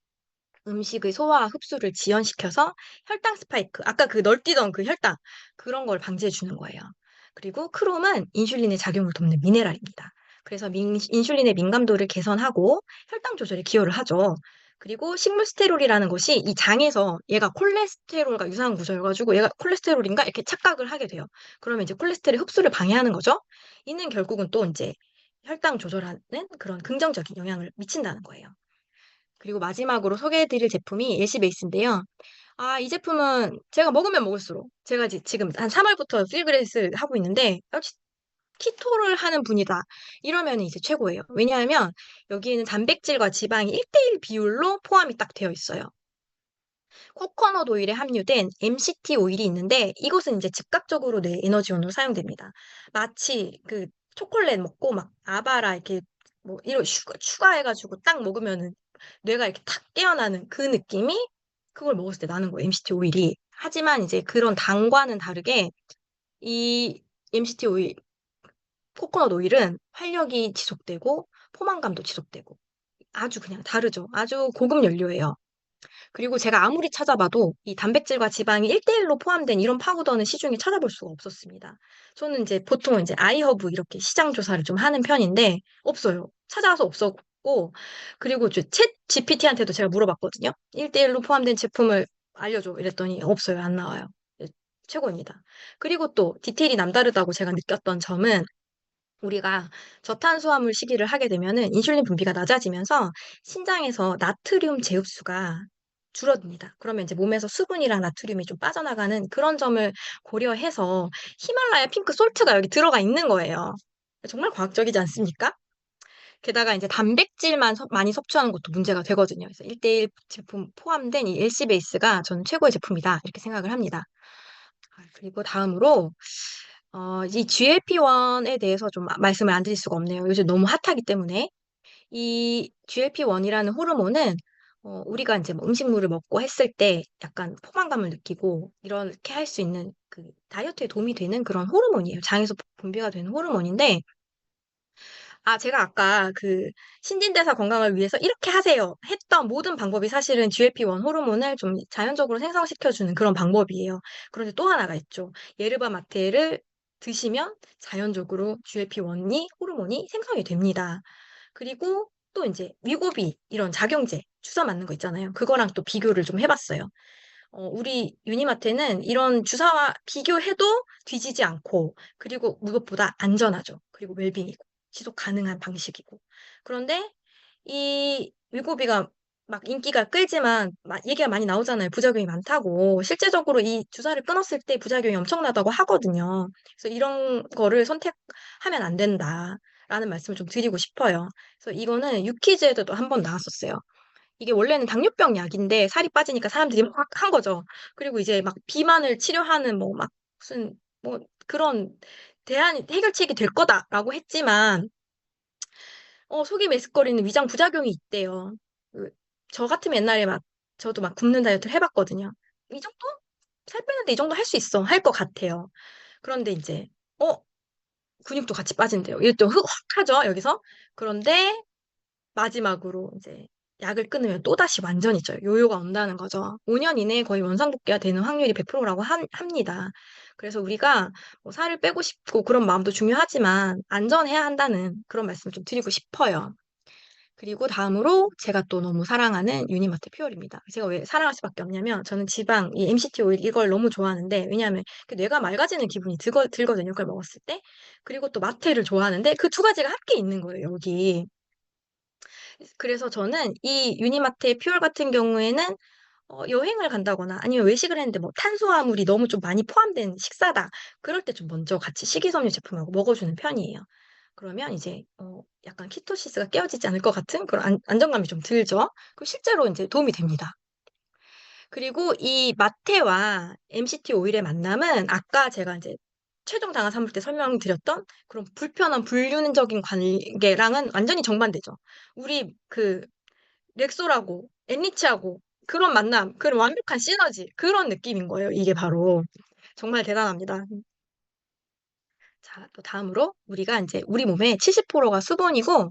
음식의 소화와 흡수를 지연시켜서 혈당 스파이크, 아까 널뛰던 혈당, 그런 걸 방지해 주는 거예요. 그리고 크롬은 인슐린의 작용을 돕는 미네랄입니다. 그래서 인슐린의 민감도를 개선하고 혈당 조절에 기여를 하죠. 그리고 식물 스테롤이라는 것이 이 장에서 얘가 콜레스테롤과 유사한 구조여가지고 얘가 콜레스테롤인가 이렇게 착각을 하게 돼요. 그러면 이제 콜레스테롤의 흡수를 방해하는 거죠. 이는 결국은 또 이제 혈당 조절하는 그런 긍정적인 영향을 미친다는 거예요. 그리고 마지막으로 소개해 드릴 제품이 예시 베이스인데요. 이 제품은 제가 먹으면 먹을수록 제가 지금 한 3 월부터 필그레스를 하고 있는데 역시 '키토를 하는 분이다.' 이러면은 이제 최고예요. 왜냐하면 여기에는 단백질과 지방이 1대1 비율로 포함이 딱 되어 있어요. 코코넛 오일에 함유된 MCT 오일이 있는데 이것은 인제 즉각적으로 뇌 에너지원으로 사용됩니다. 마치 초콜릿 먹고 막 아바라 이렇게 뭐 이런 추가해 가지고 딱 먹으면은 뇌가 이렇게 탁 깨어나는 그 느낌이 그걸 먹었을 때 나는 거예요, MCT 오일이. 하지만 이제 그런 당과는 다르게 이 MCT 오일, 코코넛 오일은 활력이 지속되고 포만감도 지속되고 아주 그냥 다르죠. 아주 고급 연료예요. 그리고 제가 아무리 찾아봐도 이 단백질과 지방이 1대1로 포함된 이런 파우더는 시중에 찾아볼 수가 없었습니다. 저는 이제 보통 이제 아이허브 이렇게 시장 조사를 좀 하는 편인데 없어요. 찾아서 없었고 그리고 챗 GPT한테도 제가 물어봤거든요. 1대1로 포함된 제품을 알려줘 이랬더니 없어요. 안 나와요. 네, 최고입니다. 그리고 또 디테일이 남다르다고 제가 느꼈던 점은 우리가 저탄수화물 식이를 하게 되면은 인슐린 분비가 낮아지면서 신장에서 나트륨 재흡수가 줄어듭니다. 그러면 이제 몸에서 수분이랑 나트륨이 좀 빠져나가는 그런 점을 고려해서 히말라야 핑크 솔트가 여기 들어가 있는 거예요. 정말 과학적이지 않습니까? 게다가 이제 단백질만 많이 섭취하는 것도 문제가 되거든요. 그래서 1대1 제품 포함된 이 LC 베이스가 저는 최고의 제품이다. 이렇게 생각을 합니다. 그리고 다음으로 이 GLP-1에 대해서 좀 말씀을 안 드릴 수가 없네요. 요즘 너무 핫하기 때문에. 이 GLP-1이라는 호르몬은 우리가 이제 뭐 음식물을 먹고 했을 때 약간 포만감을 느끼고 이렇게 할 수 있는 그 다이어트에 도움이 되는 그런 호르몬이에요. 장에서 분비가 되는 호르몬인데 제가 아까 그 신진대사 건강을 위해서 이렇게 하세요 했던 모든 방법이 사실은 GLP-1 호르몬을 좀 자연적으로 생성시켜주는 그런 방법이에요. 그런데 또 하나가 있죠. 예르바 마테를 드시면 자연적으로 GLP-1이 호르몬이 생성이 됩니다. 그리고 또 이제 위고비 이런 작용제 주사 맞는 거 있잖아요. 그거랑 또 비교를 좀 해봤어요. 우리 유니마트는 이런 주사와 비교해도 뒤지지 않고, 그리고 무엇보다 안전하죠. 그리고 웰빙이고, 지속 가능한 방식이고. 그런데 이 위고비가 막 인기가 끌지만 얘기가 많이 나오잖아요. 부작용이 많다고. 실제적으로 이 주사를 끊었을 때 부작용이 엄청나다고 하거든요. 그래서 이런 거를 선택하면 안 된다라는 말씀을 좀 드리고 싶어요. 그래서 이거는 유퀴즈에도 한 번 나왔었어요. 이게 원래는 당뇨병 약인데 살이 빠지니까 사람들이 막 한 거죠. 그리고 이제 막 비만을 치료하는 뭐 막 무슨 뭐 그런 해결책이 될 거다라고 했지만 속이 메스꺼리는 위장 부작용이 있대요. 그 저 같으면 옛날에 막 저도 막 굶는 다이어트를 해봤거든요. 이 정도? 살 빼는데 이 정도 할 수 있어. 할 것 같아요. 그런데 이제 어 근육도 같이 빠진대요. 이게 또 확 하죠, 여기서. 그런데 마지막으로 이제 약을 끊으면 또다시 완전히 쪄요. 요요가 온다는 거죠. 5년 이내에 거의 원상복귀가 되는 확률이 100%라고 합니다. 그래서 우리가 뭐 살을 빼고 싶고 그런 마음도 중요하지만 안전해야 한다는 그런 말씀을 좀 드리고 싶어요. 그리고 다음으로 제가 또 너무 사랑하는 유니마트 퓨얼입니다. 제가 왜 사랑할 수밖에 없냐면 저는 지방, 이 MCT 오일 이걸 너무 좋아하는데 왜냐하면 그 뇌가 맑아지는 기분이 들거든요. 그걸 먹었을 때. 그리고 또 마테를 좋아하는데 그 두 가지가 함께 있는 거예요, 여기. 그래서 저는 이 유니마트의 퓨얼 같은 경우에는 여행을 간다거나 아니면 외식을 했는데 뭐 탄수화물이 너무 좀 많이 포함된 식사다. 그럴 때 좀 먼저 같이 식이섬유 제품하고 먹어주는 편이에요. 그러면 이제 약간 키토시스가 깨어지지 않을 것 같은 그런 안정감이 좀 들죠. 그 실제로 이제 도움이 됩니다. 그리고 이 마테와 MCT 오일의 만남은 아까 제가 이제 최종 당화 삼을 때 설명드렸던 그런 불편한 불균적인 관계랑은 완전히 정반대죠. 우리 그 렉소라고 엔리치하고 그런 만남, 그런 완벽한 시너지 그런 느낌인 거예요. 이게 바로 정말 대단합니다. 자, 또 다음으로 우리가 이제 우리 몸의 70%가 수분이고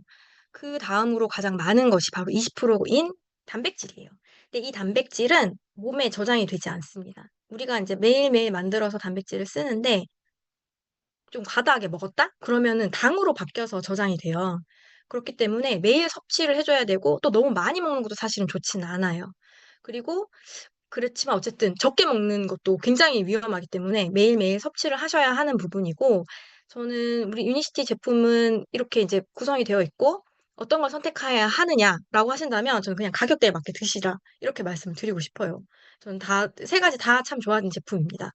그 다음으로 가장 많은 것이 바로 20%인 단백질이에요. 근데 이 단백질은 몸에 저장이 되지 않습니다. 우리가 이제 매일매일 만들어서 단백질을 쓰는데 좀 과다하게 먹었다? 그러면은 당으로 바뀌어서 저장이 돼요. 그렇기 때문에 매일 섭취를 해줘야 되고 또 너무 많이 먹는 것도 사실은 좋지는 않아요. 그리고 그렇지만 어쨌든 적게 먹는 것도 굉장히 위험하기 때문에 매일매일 섭취를 하셔야 하는 부분이고 저는 우리 유니시티 제품은 이렇게 이제 구성이 되어 있고 어떤 걸 선택해야 하느냐라고 하신다면 저는 그냥 가격대에 맞게 드시라 이렇게 말씀을 드리고 싶어요. 저는 다 세 가지 다 참 좋아하는 제품입니다.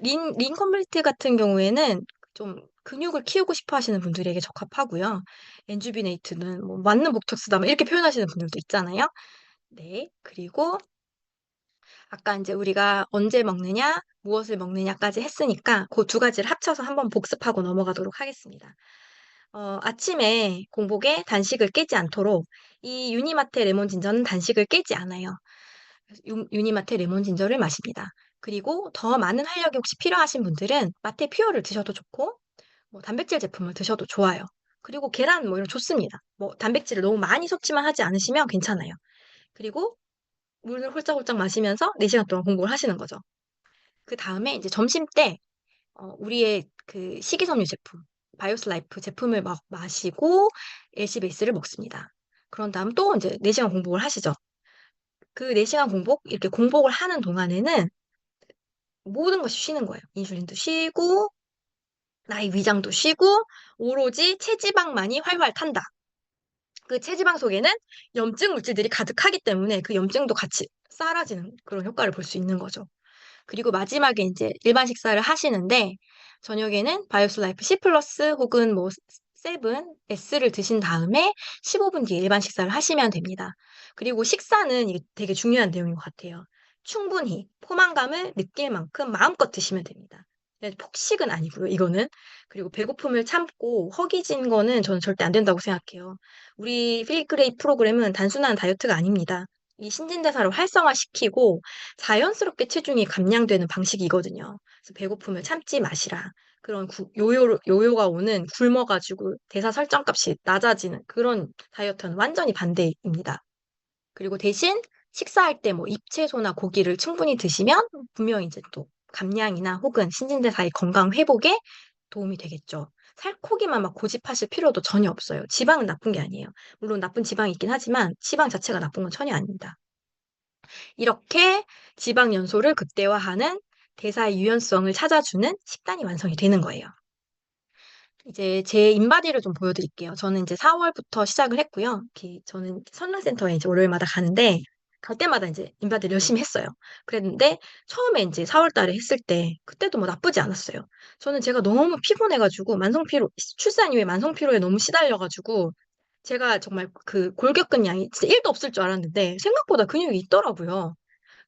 린 컴플리트 같은 경우에는 좀 근육을 키우고 싶어 하시는 분들에게 적합하고요. 엔주비네이트는 뭐 맞는 복토스다 뭐 이렇게 표현하시는 분들도 있잖아요. 네. 그리고 아까 이제 우리가 언제 먹느냐, 무엇을 먹느냐까지 했으니까 그 두 가지를 합쳐서 한번 복습하고 넘어가도록 하겠습니다. 아침에 공복에 단식을 깨지 않도록 이 유니마트 레몬 진저는 단식을 깨지 않아요. 유니마트 레몬 진저를 마십니다. 그리고 더 많은 활력이 혹시 필요하신 분들은 마테 퓨어를 드셔도 좋고 뭐 단백질 제품을 드셔도 좋아요. 그리고 계란 뭐 이런 좋습니다. 뭐 단백질을 너무 많이 섭취만 하지 않으시면 괜찮아요. 그리고 물을 홀짝홀짝 마시면서 4시간 동안 공부를 하시는 거죠. 그다음에 이제 점심때 우리의 그 식이섬유 제품, 바이오스 라이프 제품을 막 마시고 LC 베이스를 먹습니다. 그런 다음 또 인제 4시간 공복을 하시죠. 그 4시간 공복 이렇게 공복을 하는 동안에는 모든 것이 쉬는 거예요. 인슐린도 쉬고 나의 위장도 쉬고 오로지 체지방만이 활활 탄다. 그 체지방 속에는 염증 물질들이 가득하기 때문에 그 염증도 같이 사라지는 그런 효과를 볼 수 있는 거죠. 그리고 마지막에 인제 일반 식사를 하시는데 저녁에는 바이오스 라이프 C 플러스 혹은 뭐 세븐 S를 드신 다음에 15분 뒤에 일반 식사를 하시면 됩니다. 그리고 식사는 이게 되게 중요한 내용인 것 같아요. 충분히 포만감을 느낄 만큼 마음껏 드시면 됩니다. 네, 폭식은 아니고요 이거는. 그리고 배고픔을 참고 허기진 거는 저는 절대 안 된다고 생각해요. 우리 필그레이 프로그램은 단순한 다이어트가 아닙니다. 이 신진대사를 활성화시키고 자연스럽게 체중이 감량되는 방식이거든요. 그래서 배고픔을 참지 마시라. 그런 요요가 오는 굶어 가지고 대사 설정값이 낮아지는 그런 다이어트는 완전히 반대입니다. 그리고 대신 식사할 때 뭐 잎채소나 고기를 충분히 드시면 분명히 이제 또 감량이나 혹은 신진대사의 건강 회복에 도움이 되겠죠. 살코기만 막 고집하실 필요도 전혀 없어요. 지방은 나쁜 게 아니에요. 물론 나쁜 지방이 있긴 하지만 지방 자체가 나쁜 건 전혀 아닙니다. 이렇게 지방 연소를 극대화하는 대사의 유연성을 찾아주는 식단이 완성이 되는 거예요. 이제 제 인바디를 좀 보여드릴게요. 저는 이제 4 월부터 시작을 했고요. 저는 선랑센터에 이제 월요일마다 가는데 갈 때마다 인제 인바디를 열심히 했어요. 그랬는데 처음에 인제 4월 달에 했을 때 그때도 뭐 나쁘지 않았어요. 저는 제가 너무 피곤해 가지고 만성 피로 출산 이후에 만성 피로에 너무 시달려 가지고 제가 정말 그 골격근량이 진짜 1도 없을 줄 알았는데 생각보다 근육이 있더라고요.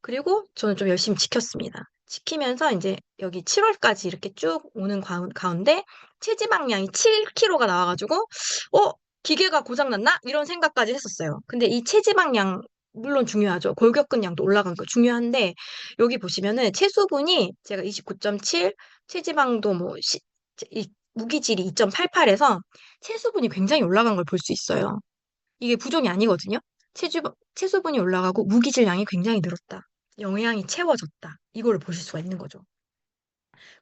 그리고 저는 좀 열심히 지켰습니다. 지키면서 인제 여기 7 월까지 이렇게 쭉 오는 가운데 체지방량이 7 킬로가 나와 가지고 '어 기계가 고장 났나?' 이런 생각까지 했었어요. 근데 이 체지방량 물론 중요하죠. 골격근량도 올라간 거 중요한데 여기 보시면은 체수분이 제가 29.7 체지방도 뭐 시 이 무기질이 2.88 에서 체수분이 굉장히 올라간 걸 볼 수 있어요. 이게 부종이 아니거든요. 체수분이 올라가고 무기질량이 굉장히 늘었다. 영양이 채워졌다. 이거를 보실 수가 있는 거죠.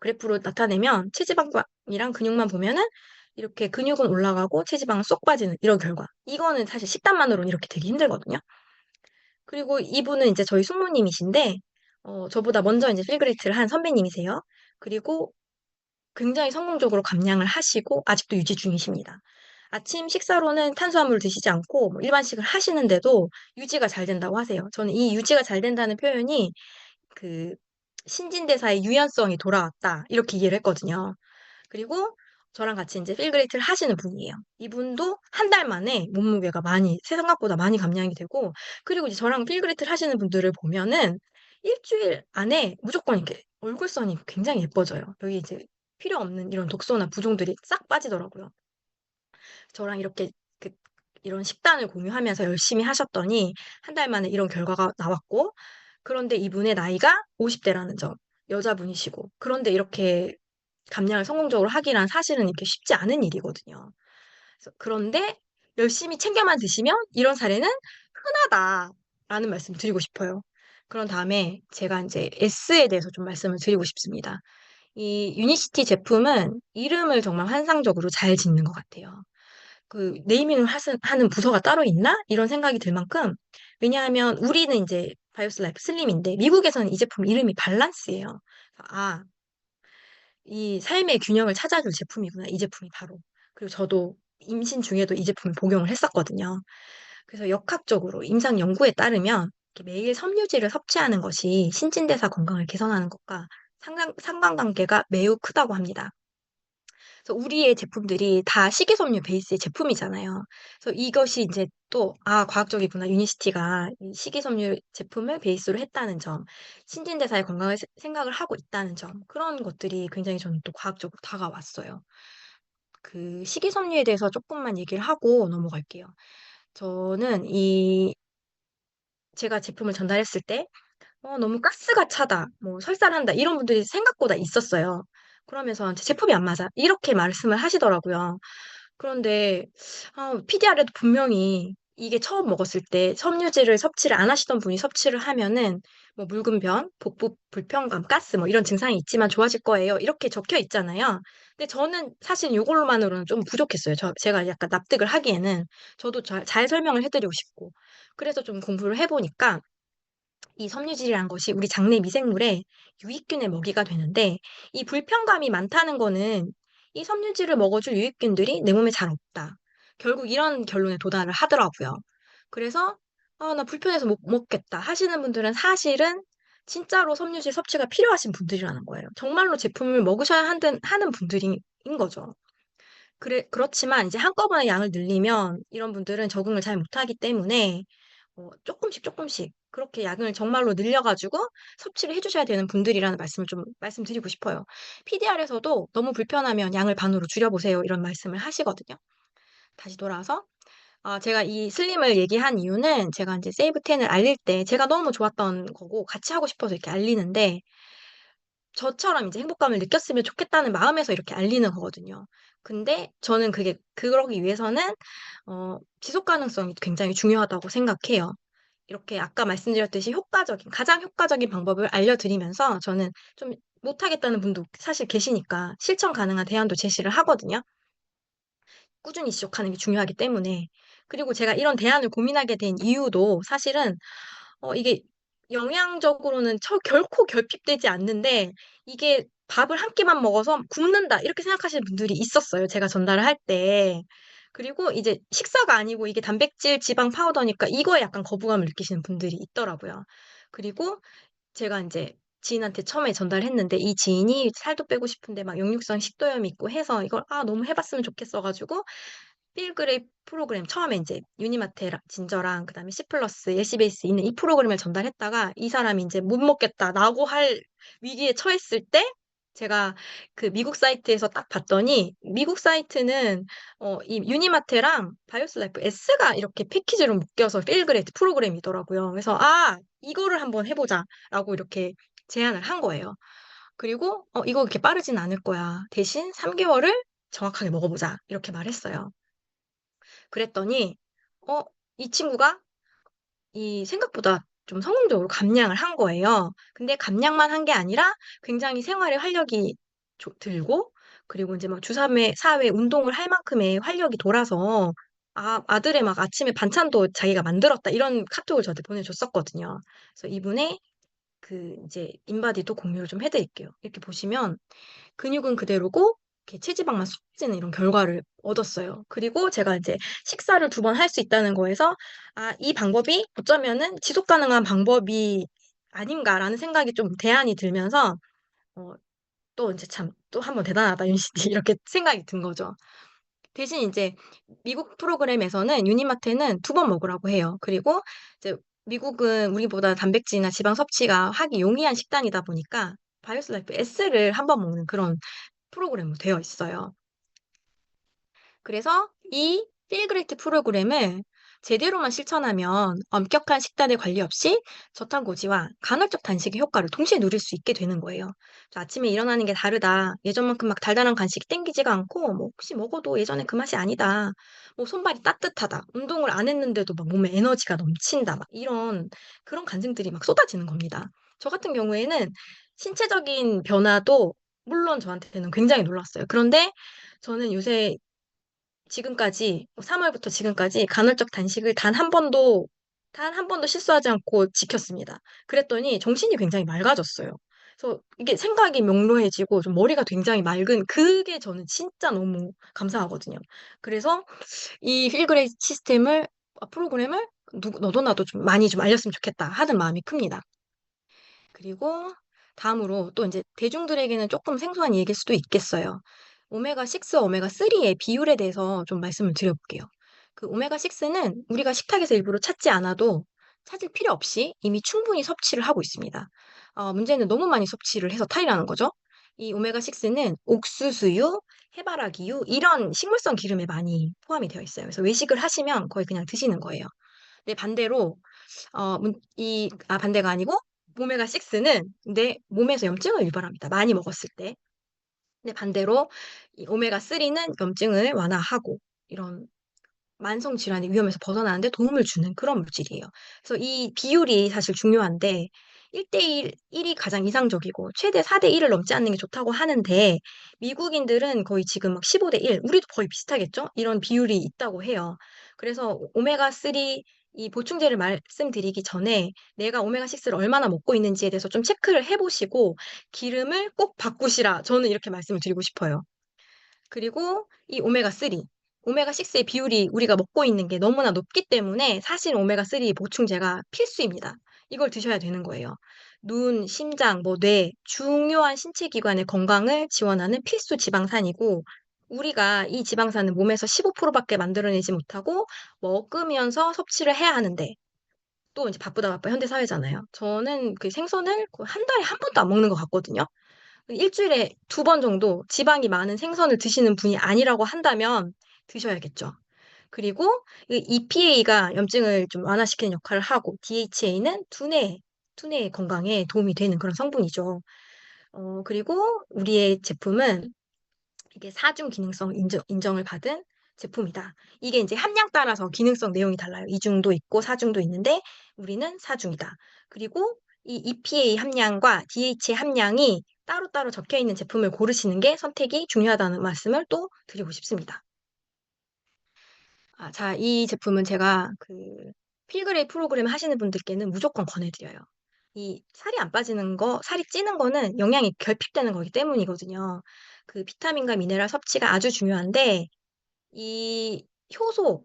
그래프로 나타내면 체지방이랑 근육만 보면은 이렇게 근육은 올라가고 체지방은 쏙 빠지는 이런 결과. 이거는 사실 식단만으로는 이렇게 되기 힘들거든요. 그리고 이분은 인제 저희 숙모님이신데 저보다 먼저 인제 필그레이트를 한 선배님이세요. 그리고 굉장히 성공적으로 감량을 하시고 아직도 유지 중이십니다. 아침 식사로는 탄수화물을 드시지 않고 뭐 일반식을 하시는데도 유지가 잘 된다고 하세요. 저는 이 유지가 잘 된다는 표현이 그 "신진대사의 유연성이 돌아왔다." 이렇게 이해를 했거든요. 그리고 저랑 같이 인제 필그레이트를 하시는 분이에요. 이분도 한 달 만에 몸무게가 많이 생각보다 많이 감량이 되고 그리고 이제 저랑 필그레이트를 하시는 분들을 보면은 일 주일 안에 무조건 이렇게 얼굴선이 굉장히 예뻐져요. 여기 이제 필요 없는 이런 독소나 부종들이 싹 빠지더라고요. 저랑 이렇게 그 이런 식단을 공유하면서 열심히 하셨더니 한 달 만에 이런 결과가 나왔고 그런데 이분의 나이가 50 대라는 점. 여자분이시고. 그런데 이렇게 감량을 성공적으로 하기란 사실은 이렇게 쉽지 않은 일이거든요. 그런데 열심히 챙겨만 드시면 "이런 사례는 흔하다."라는 말씀 드리고 싶어요. 그런 다음에 제가 인제 S에 대해서 좀 말씀을 드리고 싶습니다. 이 유니시티 제품은 이름을 정말 환상적으로 잘 짓는 것 같아요. 그 '네이밍을 하는 부서가 따로 있나?' 이런 생각이 들 만큼 왜냐하면 우리는 인제 바이오스 라이프 슬림인데 미국에서는 이 제품 이름이 밸런스예요. '아 이 삶의 균형을 찾아줄 제품이구나, 이 제품이 바로.' 그리고 저도 임신 중에도 이 제품을 복용을 했었거든요. 그래서 역학적으로 임상 연구에 따르면 이렇게 매일 섬유질을 섭취하는 것이 신진대사 건강을 개선하는 것과 상관관계가 매우 크다고 합니다. 그래서 우리의 제품들이 다 식이섬유 베이스의 제품이잖아요. 그래서 이것이 인제 또 '아 과학적이구나. 유니시티가 이 식이섬유 제품을 베이스로 했다는 점, 신진대사의 건강을 생각을 하고 있다는 점.' 그런 것들이 굉장히 저는 또 과학적으로 다가왔어요. 그 식이섬유에 대해서 쪼끔만 얘기를 하고 넘어갈게요. 저는 이 제가 제품을 전달했을 때 너무 가스가 차다. 뭐 설사한다. 이런 분들이 생각보다 있었어요. 그러면서 "제 제품이 안 맞아." 이렇게 말씀을 하시더라고요. 그런데 PDR에도 분명히 이게 처음 먹었을 때 섬유질을 섭취를 안 하시던 분이 섭취를 하면은 뭐 "묽은 변, 복부 불편감, 가스 뭐 이런 증상이 있지만 좋아질 거예요." 이렇게 적혀 있잖아요. 근데 저는 사실 요걸로만으로는 좀 부족했어요. 제가 약간 납득을 하기에는. 저도 잘 설명을 해 드리고 싶고. 그래서 좀 공부를 해 보니까 이 섬유질이란 것이 우리 장내 미생물의 유익균의 먹이가 되는데, 이 불편감이 많다는 거는 이 섬유질을 먹어줄 유익균들이 내 몸에 잘 없다. 결국 이런 결론에 도달을 하더라고요. 그래서 '아 나 불편해서 못 먹겠다.' 하시는 분들은 사실은 진짜로 섬유질 섭취가 필요하신 분들이라는 거예요. 정말로 제품을 먹으셔야 하는 분들인 거죠. 그렇지만 이제 한꺼번에 양을 늘리면 이런 분들은 적응을 잘 못하기 때문에 쪼끔씩 쪼끔씩 그렇게 양을 정말로 늘려 가지고 섭취를 해 주셔야 되는 분들이라는 말씀을 좀 말씀드리고 싶어요. PDR에서도 "너무 불편하면 양을 반으로 줄여 보세요." 이런 말씀을 하시거든요. 다시 돌아와서 제가 이 슬림을 얘기한 이유는 제가 인제 세이브 10을 알릴 때 제가 너무 좋았던 거고 같이 하고 싶어서 이렇게 알리는데, 저처럼 이제 행복감을 느꼈으면 좋겠다는 마음에서 이렇게 알리는 거거든요. 근데 저는 그러기 위해서는 지속 가능성이 굉장히 중요하다고 생각해요. 이렇게 아까 말씀드렸듯이 가장 효과적인 방법을 알려드리면서 저는 좀 못하겠다는 분도 사실 계시니까 실천 가능한 대안도 제시를 하거든요. 꾸준히 지속하는 게 중요하기 때문에. 그리고 제가 이런 대안을 고민하게 된 이유도 사실은 이게 영양적으로는 결코 결핍되지 않는데, 이게 '밥을 한 끼만 먹어서 굶는다.' 이렇게 생각하시는 분들이 있었어요, 제가 전달을 할 때. 그리고 이제 식사가 아니고 이게 단백질, 지방 파우더니까 이거에 약간 거부감을 느끼시는 분들이 있더라고요. 그리고 제가 인제 지인한테 처음에 전달했는데, 이 지인이 살도 빼고 싶은데 막 역류성 식도염이 있고 해서 이걸 너무 해 봤으면 좋겠어 가지고 필그레이 프로그램 처음에 인제 유니마트랑 진저랑 그다음에 C 플러스, 예시베이스 있는 이 프로그램을 전달했다가 이 사람이 인제 "못 먹겠다."라고 할 위기에 처했을 때, 제가 그 미국 사이트에서 딱 봤더니 미국 사이트는 이 유니마트랑 바이오스 라이프 S가 이렇게 패키지로 묶여서 필그레이트 프로그램이더라고요. 그래서 '아 이거를 한번 해 보자.'라고 이렇게 제안을 한 거예요. 그리고 "이거 그렇게 빠르진 않을 거야. 대신 3 개월을 정확하게 먹어 보자." 이렇게 말했어요. 그랬더니 어 이 친구가 이 생각보다 좀 성공적으로 감량을 한 거예요. 근데 감량만 한 게 아니라 굉장히 생활에 활력이 들고, 그리고 인제 막 주 3 회 4회 운동을 할 만큼의 활력이 돌아서 아들의 막 아침에 반찬도 자기가 만들었다 이런 카톡을 저한테 보내줬었거든요. 그래서 이분의 그 이제 인바디도 공유를 좀 해 드릴게요. 이렇게 보시면 근육은 그대로고 이렇게 체지방만 쑥 빠지는 이런 결과를 얻었어요. 그리고 제가 이제 식사를 2번 할 수 있다는 거에서 '아 이 방법이 어쩌면은 지속 가능한 방법이 아닌가.'라는 생각이 좀 대안이 들면서 어 또 인제 '참 또 한 번 대단하다 윤씨디.' 이렇게 생각이 든 거죠. 대신 인제 미국 프로그램에서는 유니마트는 2번 먹으라고 해요. 그리고 이제 미국은 우리보다 단백질이나 지방 섭취가 하기 용이한 식단이다 보니까 바이오스 라이프 S를 1번 먹는 그런 프로그램으로 되어 있어요. 그래서 이 필그레이트 프로그램을 제대로만 실천하면 엄격한 식단에 관리 없이 저탄고지와 간헐적 단식의 효과를 동시에 누릴 수 있게 되는 거예요. 그래서 아침에 일어나는 게 다르다. 예전만큼 막 달달한 간식이 땡기지가 않고, 뭐 혹시 먹어도 예전에 그 맛이 아니다. 뭐 손발이 따뜻하다. 운동을 안 했는데도 막 몸에 에너지가 넘친다. 막 이런 그런 간증들이 막 쏟아지는 겁니다. 저 같은 경우에는 신체적인 변화도 물론 저한테는 굉장히 놀랐어요. 그런데 저는 요새 지금까지 3 월부터 지금까지 간헐적 단식을 단 한 번도 실수하지 않고 지켰습니다. 그랬더니 정신이 굉장히 맑아졌어요. 그래서 이게 생각이 명료해지고 좀 머리가 굉장히 맑은, 그게 저는 진짜 너무 감사하거든요. 그래서 이 필그레이 시스템을 프로그램을 누구 너도 나도 좀 많이 좀 알렸으면 좋겠다 하는 마음이 큽니다. 그리고 다음으로 또 인제 대중들에게는 쪼끔 생소한 얘기일 수도 있겠어요. 오메가 6, 오메가 3의 비율에 대해서 좀 말씀을 드려 볼게요. 그 오메가 6는 우리가 식탁에서 일부러 찾지 않아도, 찾을 필요 없이 이미 충분히 섭취를 하고 있습니다. 문제는 너무 많이 섭취를 해서 탈이 나는 거죠. 이 오메가 6는 옥수수유, 해바라기유 이런 식물성 기름에 많이 포함이 되어 있어요. 그래서 외식을 하시면 거의 그냥 드시는 거예요. 근데 반대로 반대가 아니고 오메가 6는 내 몸에서 염증을 유발합니다, 많이 먹었을 때. 근데 반대로 이 오메가 3는 염증을 완화하고 이런 만성 질환의 위험에서 벗어나는데 도움을 주는 그런 물질이에요. 그래서 이 비율이 사실 중요한데 1대1, 1이 가장 이상적이고 최대 4대1을 넘지 않는 게 좋다고 하는데 미국인들은 거의 지금 막 15대1, 우리도 거의 비슷하겠죠? 이런 비율이 있다고 해요. 그래서 오메가3 이 보충제를 말씀드리기 전에 내가 오메가6를 얼마나 먹고 있는지에 대해서 좀 체크를 해보시고 기름을 꼭 바꾸시라. 저는 이렇게 말씀을 드리고 싶어요. 그리고 이 오메가3. 오메가6의 비율이 우리가 먹고 있는 게 너무나 높기 때문에 사실 오메가3 보충제가 필수입니다. 이걸 드셔야 되는 거예요. 눈, 심장, 뭐 뇌, 중요한 신체 기관의 건강을 지원하는 필수 지방산이고, 우리가 이 지방산은 몸에서 15%밖에 만들어내지 못하고 먹으면서 섭취를 해야 하는데, 또 이제 바쁘다 바빠 현대 사회잖아요. 저는 그 생선을 거의 한 달에 한 번도 안 먹는 것 같거든요. 일주일에 2번 정도 지방이 많은 생선을 드시는 분이 아니라고 한다면 드셔야겠죠. 그리고 이 EPA가 염증을 좀 완화시키는 역할을 하고 DHA는 두뇌 건강에 도움이 되는 그런 성분이죠. 그리고 우리의 제품은 이게 사중 기능성 인정을 받은 제품이다. 이게 이제 함량 따라서 기능성 내용이 달라요. 이중도 있고 사중도 있는데 우리는 사중이다. 그리고 이 EPA 함량과 DHA 함량이 따로따로 적혀 있는 제품을 고르시는 게 선택이 중요하다는 말씀을 또 드리고 싶습니다. 자, 이 제품은 제가 그 필그레이 프로그램 하시는 분들께는 무조건 권해드려요. 이 살이 안 빠지는 거, 살이 찌는 거는 영양이 결핍되는 거기 때문이거든요. 그 비타민과 미네랄 섭취가 아주 중요한데, 이 효소,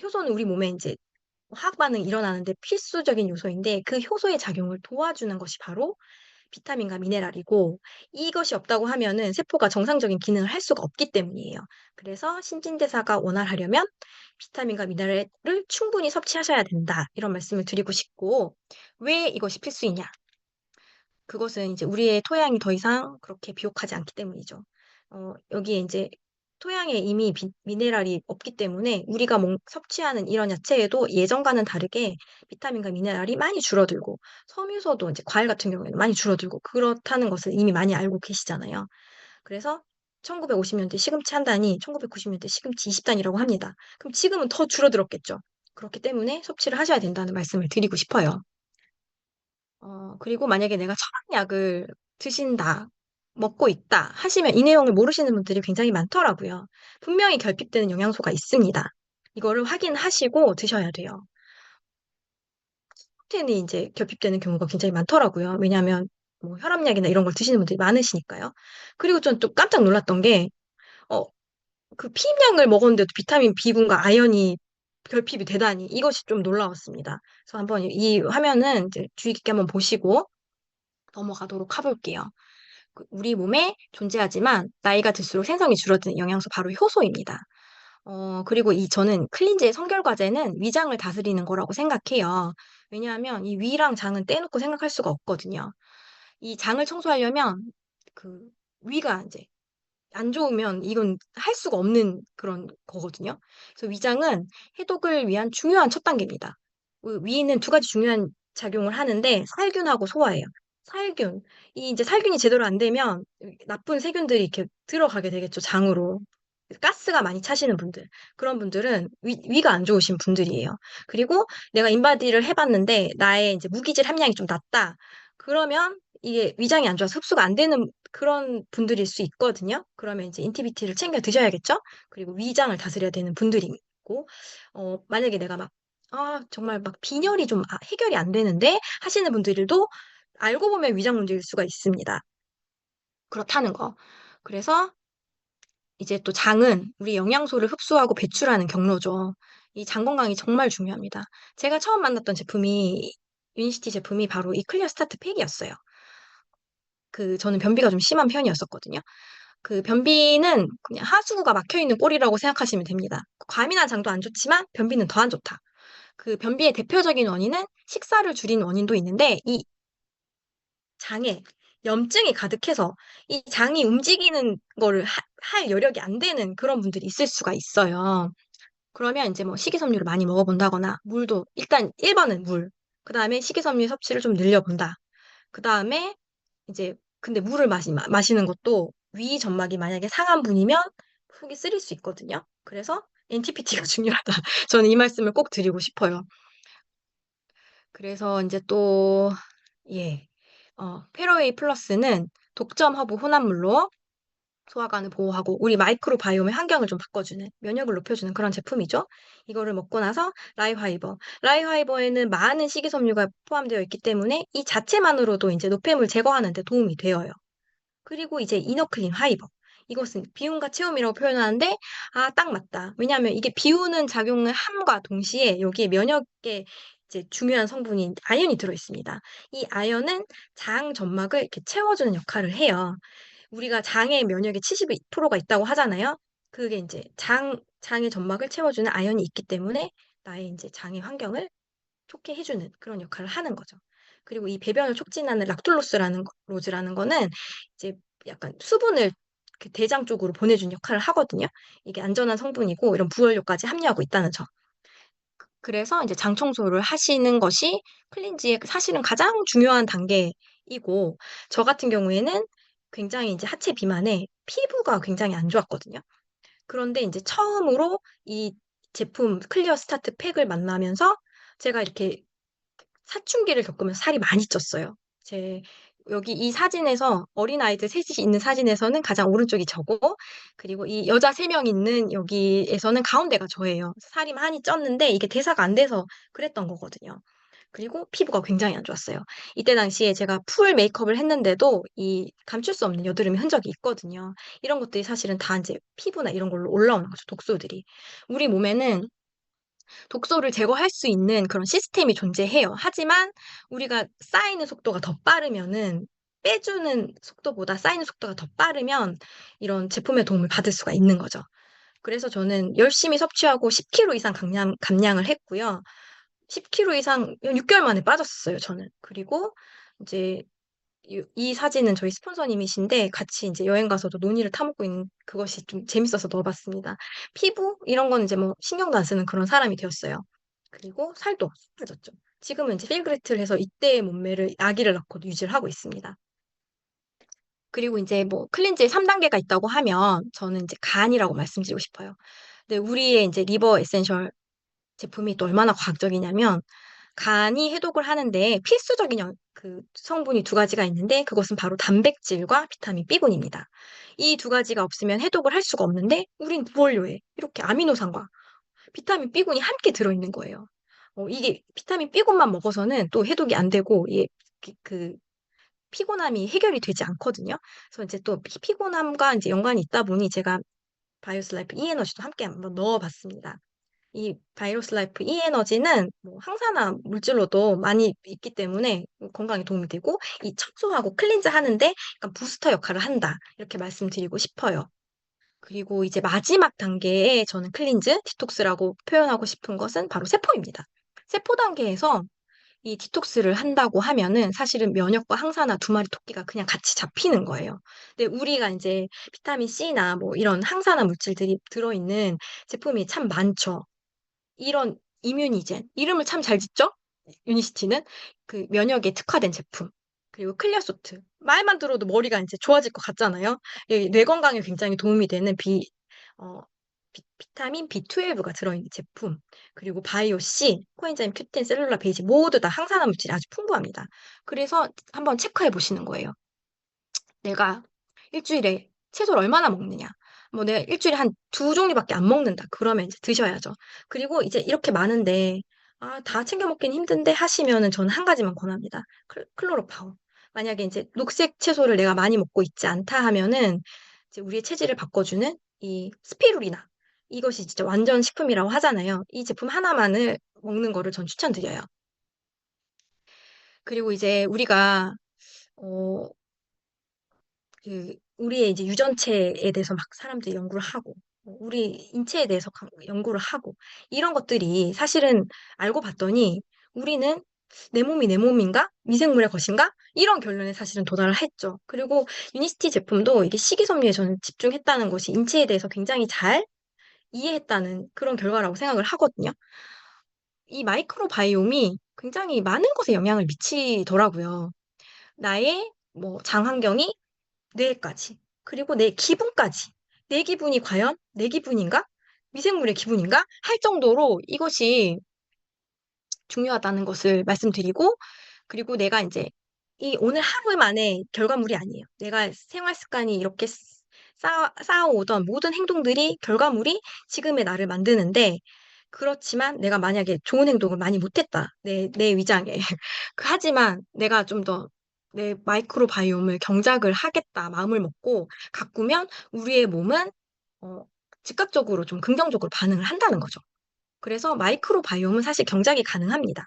효소는 우리 몸에 이제 화학 반응이 일어나는데 필수적인 요소인데, 그 효소의 작용을 도와주는 것이 바로 비타민과 미네랄이고 이것이 없다고 하면은 세포가 정상적인 기능을 할 수가 없기 때문이에요. 그래서 신진대사가 원활하려면 비타민과 미네랄을 충분히 섭취하셔야 된다. 이런 말씀을 드리고 싶고 왜 이것이 필수이냐? 그것은 이제 우리의 토양이 더 이상 그렇게 비옥하지 않기 때문이죠. 여기에 이제 토양에 이미 미네랄이 없기 때문에 우리가 섭취하는 이런 야채에도 예전과는 다르게 비타민과 미네랄이 많이 줄어들고 섬유소도 이제 과일 같은 경우에는 많이 줄어들고 그렇다는 것을 이미 많이 알고 계시잖아요. 그래서 1950년대 시금치 한 단이 1990년대 시금치 20단이라고 합니다. 그럼 지금은 더 줄어들었겠죠. 그렇기 때문에 섭취를 하셔야 된다는 말씀을 드리고 싶어요. 그리고 만약에 내가 처방약을 드신다, 먹고 있다 하시면 이 내용을 모르시는 분들이 굉장히 많더라고요. 분명히 결핍되는 영양소가 있습니다. 이거를 확인하시고 드셔야 돼요. 프로테인이 이제 결핍되는 경우가 굉장히 많더라고요. 왜냐하면 뭐 혈압약이나 이런 걸 드시는 분들이 많으시니까요. 그리고 전 또 깜짝 놀랐던 게, 어, 그 피임약을 먹었는데도 비타민 B군과 아연이 결핍이 되다니 이것이 좀 놀라웠습니다. 그래서 한번 이 화면은 이제 주의 깊게 한번 보시고 넘어가도록 해볼게요. 우리 몸에 존재하지만 나이가 들수록 생성이 줄어드는 영양소 바로 효소입니다. 그리고 저는 클린즈의 선결 과제는 위장을 다스리는 거라고 생각해요. 왜냐하면 이 위랑 장은 떼놓고 생각할 수가 없거든요. 이 장을 청소하려면 그 위가 이제 안 좋으면 이건 할 수가 없는 그런 거거든요. 그래서 위장은 해독을 위한 중요한 첫 단계입니다. 그 위는 두 가지 중요한 작용을 하는데 살균하고 소화예요. 살균. 이 이제 살균이 제대로 안 되면 나쁜 세균들이 이렇게 들어가게 되겠죠, 장으로. 가스가 많이 차시는 분들. 그런 분들은 위가 안 좋으신 분들이에요. 그리고 내가 인바디를 해봤는데 나의 이제 무기질 함량이 좀 낮다. 그러면 이게 위장이 안 좋아서 흡수가 안 되는 그런 분들일 수 있거든요. 그러면 이제 인티비티를 챙겨 드셔야겠죠? 그리고 위장을 다스려야 되는 분들이 있고, 만약에 내가 막, 정말 막 빈혈이 좀 해결이 안 되는데 하시는 분들도 알고 보면 위장 문제일 수가 있습니다. 그렇다는 거. 그래서 이제 또 장은 우리 영양소를 흡수하고 배출하는 경로죠. 이 장 건강이 정말 중요합니다. 제가 처음 만났던 제품이, 유니시티 제품이 바로 이 클리어 스타트 팩이었어요. 저는 변비가 좀 심한 편이었었거든요. 그 변비는 그냥 하수구가 막혀 있는 꼴이라고 생각하시면 됩니다. 과민한 장도 안 좋지만 변비는 더 안 좋다. 그 변비의 대표적인 원인은 식사를 줄인 원인도 있는데 이 장에 염증이 가득해서 이 장이 움직이는 거를 할 여력이 안 되는 그런 분들이 있을 수가 있어요. 그러면 이제 뭐 식이섬유를 많이 먹어본다거나 물도 일단 1번은 물, 그 다음에 식이섬유 섭취를 좀 늘려본다. 그 다음에 이제 근데 물을 마시는 것도 위 점막이 만약에 상한 분이면 속이 쓰릴 수 있거든요. 그래서 NTPT가 중요하다. 저는 이 말씀을 꼭 드리고 싶어요. 그래서 인제 또 예. 페로웨이 플러스는 독점 허브 혼합물로 소화관을 보호하고 우리 마이크로바이옴의 환경을 좀 바꿔주는, 면역을 높여주는 그런 제품이죠. 이거를 먹고 나서 라이파이버. 라이파이버에는 많은 식이섬유가 포함되어 있기 때문에 이 자체만으로도 인제 노폐물 제거하는 데 도움이 되어요. 그리고 이제 이너클린 화이버. 이것은 비움과 체험이라고 표현하는데 딱 맞다. 왜냐하면 이게 비우는 작용을 함과 동시에 여기에 면역에 이제 중요한 성분인 아연이 들어 있습니다. 이 아연은 장 점막을 이렇게 채워주는 역할을 해요. 우리가 장의 면역의 72%가 있다고 하잖아요. 그게 인제 장의 점막을 채워주는 아연이 있기 때문에 나의 인제 장의 환경을 좋게 해 주는 그런 역할을 하는 거죠. 그리고 이 배변을 촉진하는 락툴로스라는 거 로즈라는 거는 이제 약간 수분을 그 대장 쪽으로 보내주는 역할을 하거든요. 이게 안전한 성분이고 이런 부원료까지 함유하고 있다는 점. 그래서 인제 장 청소를 하시는 것이 클린지의 사실은 가장 중요한 단계이고, 저 같은 경우에는 굉장히 인제 하체 비만에 피부가 굉장히 안 좋았거든요. 그런데 인제 처음으로 이 제품 클리어 스타트 팩을 만나면서 제가 이렇게 사춘기를 겪으면서 살이 많이 쪘어요. 제 여기 이 사진에서 어린아이들 셋이 있는 사진에서는 가장 오른쪽이 저고, 그리고 이 여자 3명 있는 여기에서는 가운데가 저예요. 살이 많이 쪘는데 이게 대사가 안 돼서 그랬던 거거든요. 그리고 피부가 굉장히 안 좋았어요. 이때 당시에 제가 풀 메이크업을 했는데도 이 감출 수 없는 여드름의 흔적이 있거든요. 이런 것들이 사실은 다 인제 피부나 이런 걸로 올라오는 거죠, 독소들이. 우리 몸에는 독소를 제거할 수 있는 그런 시스템이 존재해요. 하지만 우리가 쌓이는 속도가 더 빠르면은, 빼주는 속도보다 쌓이는 속도가 더 빠르면 이런 제품의 도움을 받을 수가 있는 거죠. 그래서 저는 열심히 섭취하고 10 킬로 이상 감량을 했고요. 10 킬로 이상 6 개월 만에 빠졌었어요 저는. 그리고 이제 이 사진은 저희 스폰서님이신데 같이 인제 여행 가서도 논이를 타먹고 있는 그것이 좀 재밌어서 넣어 봤습니다. 피부 이런 거는 이제 뭐 신경도 안 쓰는 그런 사람이 되었어요. 그리고 살도 쑥 빠졌죠. 지금은 인제 필그레트를 해서 이때의 몸매를 아기를 낳고도 유지를 하고 있습니다. 그리고 인제 뭐 클린즈에 3 단계가 있다고 하면 저는 인제 간이라고 말씀드리고 싶어요. 근데 우리의 인제 리버 에센셜 제품이 또 얼마나 과학적이냐면, 간이 해독을 하는데 필수적인 성분이 두 가지가 있는데 그것은 바로 단백질과 비타민 B군입니다. 이 두 가지가 없으면 해독을 할 수가 없는데 우린 부원료에 이렇게 아미노산과 비타민 B군이 함께 들어 있는 거예요. 이게 비타민 B군만 먹어서는 또 해독이 안 되고 이게 그 피곤함이 해결이 되지 않거든요. 그래서 인제 또 피곤함과 인제 연관이 있다 보니 제가 바이오스 라이프 E 에너지도 함께 한번 넣어 봤습니다. 이 바이러스 라이프 E 에너지는 뭐 항산화 물질로도 많이 있기 때문에 건강에 도움이 되고 이 청소하고 클린즈 하는데 약간 부스터 역할을 한다, 이렇게 말씀드리고 싶어요. 그리고 이제 마지막 단계에 저는 클린즈, 디톡스라고 표현하고 싶은 것은 바로 세포입니다. 세포 단계에서 이 디톡스를 한다고 하면은 사실은 면역과 항산화 두 마리 토끼가 그냥 같이 잡히는 거예요. 근데 우리가 인제 비타민 C나 뭐 이런 항산화 물질들이 들어있는 제품이 참 많죠. 이런 이뮤니젠, 이름을 참 잘 짓죠? 유니시티는 그 면역에 특화된 제품. 그리고 클리어소트, 말만 들어도 머리가 인제 좋아질 것 같잖아요. 이 뇌 건강에 굉장히 도움이 되는 어 비타민 B12가 들어있는 제품, 그리고 바이오 C, 코엔자임 Q10, 셀룰라 베이지 모두 다 항산화 물질이 아주 풍부합니다. 그래서 한번 체크해 보시는 거예요. 내가 일 주일에 채소를 얼마나 먹느냐. 뭐 내가 일 주일에 한 두 종류밖에 안 먹는다, 그러면 인제 드셔야죠. 그리고 이제 이렇게 많은데 '아 다 챙겨 먹기는 힘든데.' 하시면은 저는 한 가지만 권합니다. 클로로파운. 만약에 인제 녹색 채소를 내가 많이 먹고 있지 않다 하면은 이제 우리의 체질을 바꿔주는 이 스피루리나, 이것이 진짜 완전 식품이라고 하잖아요. 이 제품 하나만을 먹는 거를 전 추천드려요. 그리고 이제 우리가 어 우리의 이제 유전체에 대해서 막 사람들이 연구를 하고 우리 인체에 대해서 연구를 하고 이런 것들이 사실은 알고 봤더니 우리는 '내 몸이 내 몸인가? 미생물의 것인가?' 이런 결론에 사실은 도달을 했죠. 그리고 유니스티 제품도 이게 식이섬유에 저는 집중했다는 것이 인체에 대해서 굉장히 잘 이해했다는 그런 결과라고 생각을 하거든요. 이 마이크로바이옴이 굉장히 많은 것에 영향을 미치더라고요. 나의 뭐 장 환경이 뇌까지, 그리고 내 기분까지. '내 기분이 과연 내 기분인가? 미생물의 기분인가? 할 정도로 이것이 중요하다는 것을 말씀드리고, 그리고 내가 이제 이 오늘 하루 만에 결과물이 아니에요. 내가 생활 습관이 이렇게 쌓아오던 모든 행동들이 결과물이 지금의 나를 만드는데, 그렇지만 내가 만약에 좋은 행동을 많이 못했다. 내 위장에. 하지만 내가 좀 더 내 마이크로바이옴을 경작을 하겠다 마음을 먹고 가꾸면 우리의 몸은 어, 즉각적으로 좀 긍정적으로 반응을 한다는 거죠. 그래서 마이크로바이옴은 사실 경작이 가능합니다.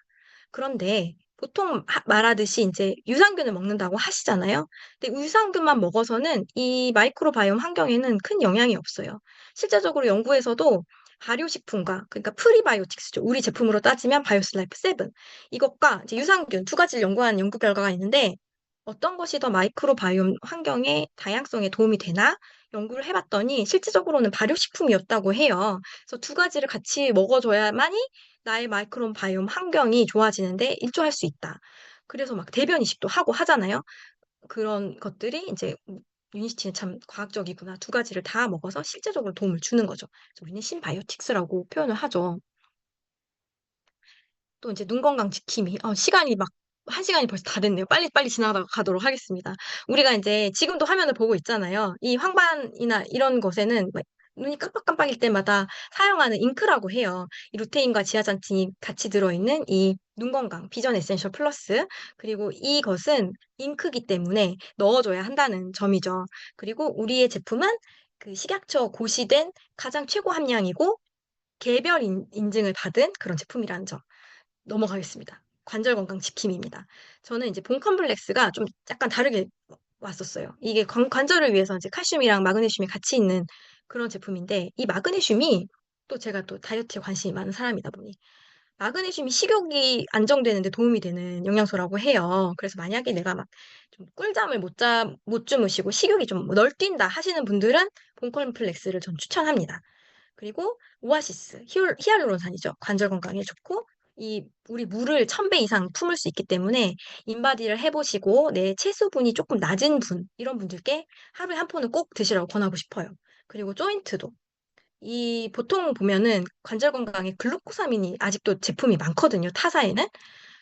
그런데 보통 말하듯이 이제 유산균을 먹는다고 하시잖아요. 근데 유산균만 먹어서는 이 마이크로바이옴 환경에는 큰 영향이 없어요. 실제적으로 연구에서도 발효식품과 그러니까 프리바이오틱스죠. 우리 제품으로 따지면 바이오스 라이프 7 이것과 이제 유산균 두 가지를 연구한 연구 결과가 있는데 어떤 것이 더 마이크로바이옴 환경의 다양성에 도움이 되나 연구를 해봤더니 실질적으로는 발효식품이었다고 해요. 그래서 두 가지를 같이 먹어줘야만이 나의 마이크로바이옴 환경이 좋아지는데 일조할 수 있다. 그래서 막 대변 이식도 하고 하잖아요. 그런 것들이 이제 유니시티는 참 과학적이구나. 두 가지를 다 먹어서 실제적으로 도움을 주는 거죠. 그래서 우리는 신바이오틱스라고 표현을 하죠. 또 이제 눈 건강 지킴이. 시간이 막 한 시간이 벌써 다 됐네요. 빨리빨리 지나가 가도록 하겠습니다. 우리가 이제 지금도 화면을 보고 있잖아요. 이 황반이나 이런 것에는 막 눈이 깜빡깜빡일 때마다 사용하는 잉크라고 해요. 이 루테인과 지아잔틴이 같이 들어있는 이 눈 건강 비전 에센셜 플러스. 그리고 이것은 잉크기 때문에 넣어줘야 한다는 점이죠. 그리고 우리의 제품은 그 식약처 고시된 가장 최고 함량이고 개별 인증을 받은 그런 제품이라는 점. 넘어가겠습니다. 관절 건강 지킴입니다. 저는 이제 본 컴플렉스가 좀 약간 다르게 왔었어요. 이게 관절을 위해서 이제 칼슘이랑 마그네슘이 같이 있는 그런 제품인데 이 마그네슘이 또 제가 또 다이어트에 관심이 많은 사람이다 보니 마그네슘이 식욕이 안정되는 데 도움이 되는 영양소라고 해요. 그래서 만약에 내가 막 좀 꿀잠을 못 주무시고 식욕이 좀 널뛴다 하시는 분들은 본 컴플렉스를 전 추천합니다. 그리고 오아시스, 히알루론산이죠. 관절 건강에 좋고 우리 물을 1000배 이상 품을 수 있기 때문에 인바디를 해보시고 내 체수분이 조금 낮은 분 이런 분들께 하루에 한 포는 꼭 드시라고 권하고 싶어요. 그리고 조인트도 이 보통 보면은 관절 건강에 글루코사민이 아직도 제품이 많거든요. 타사에는.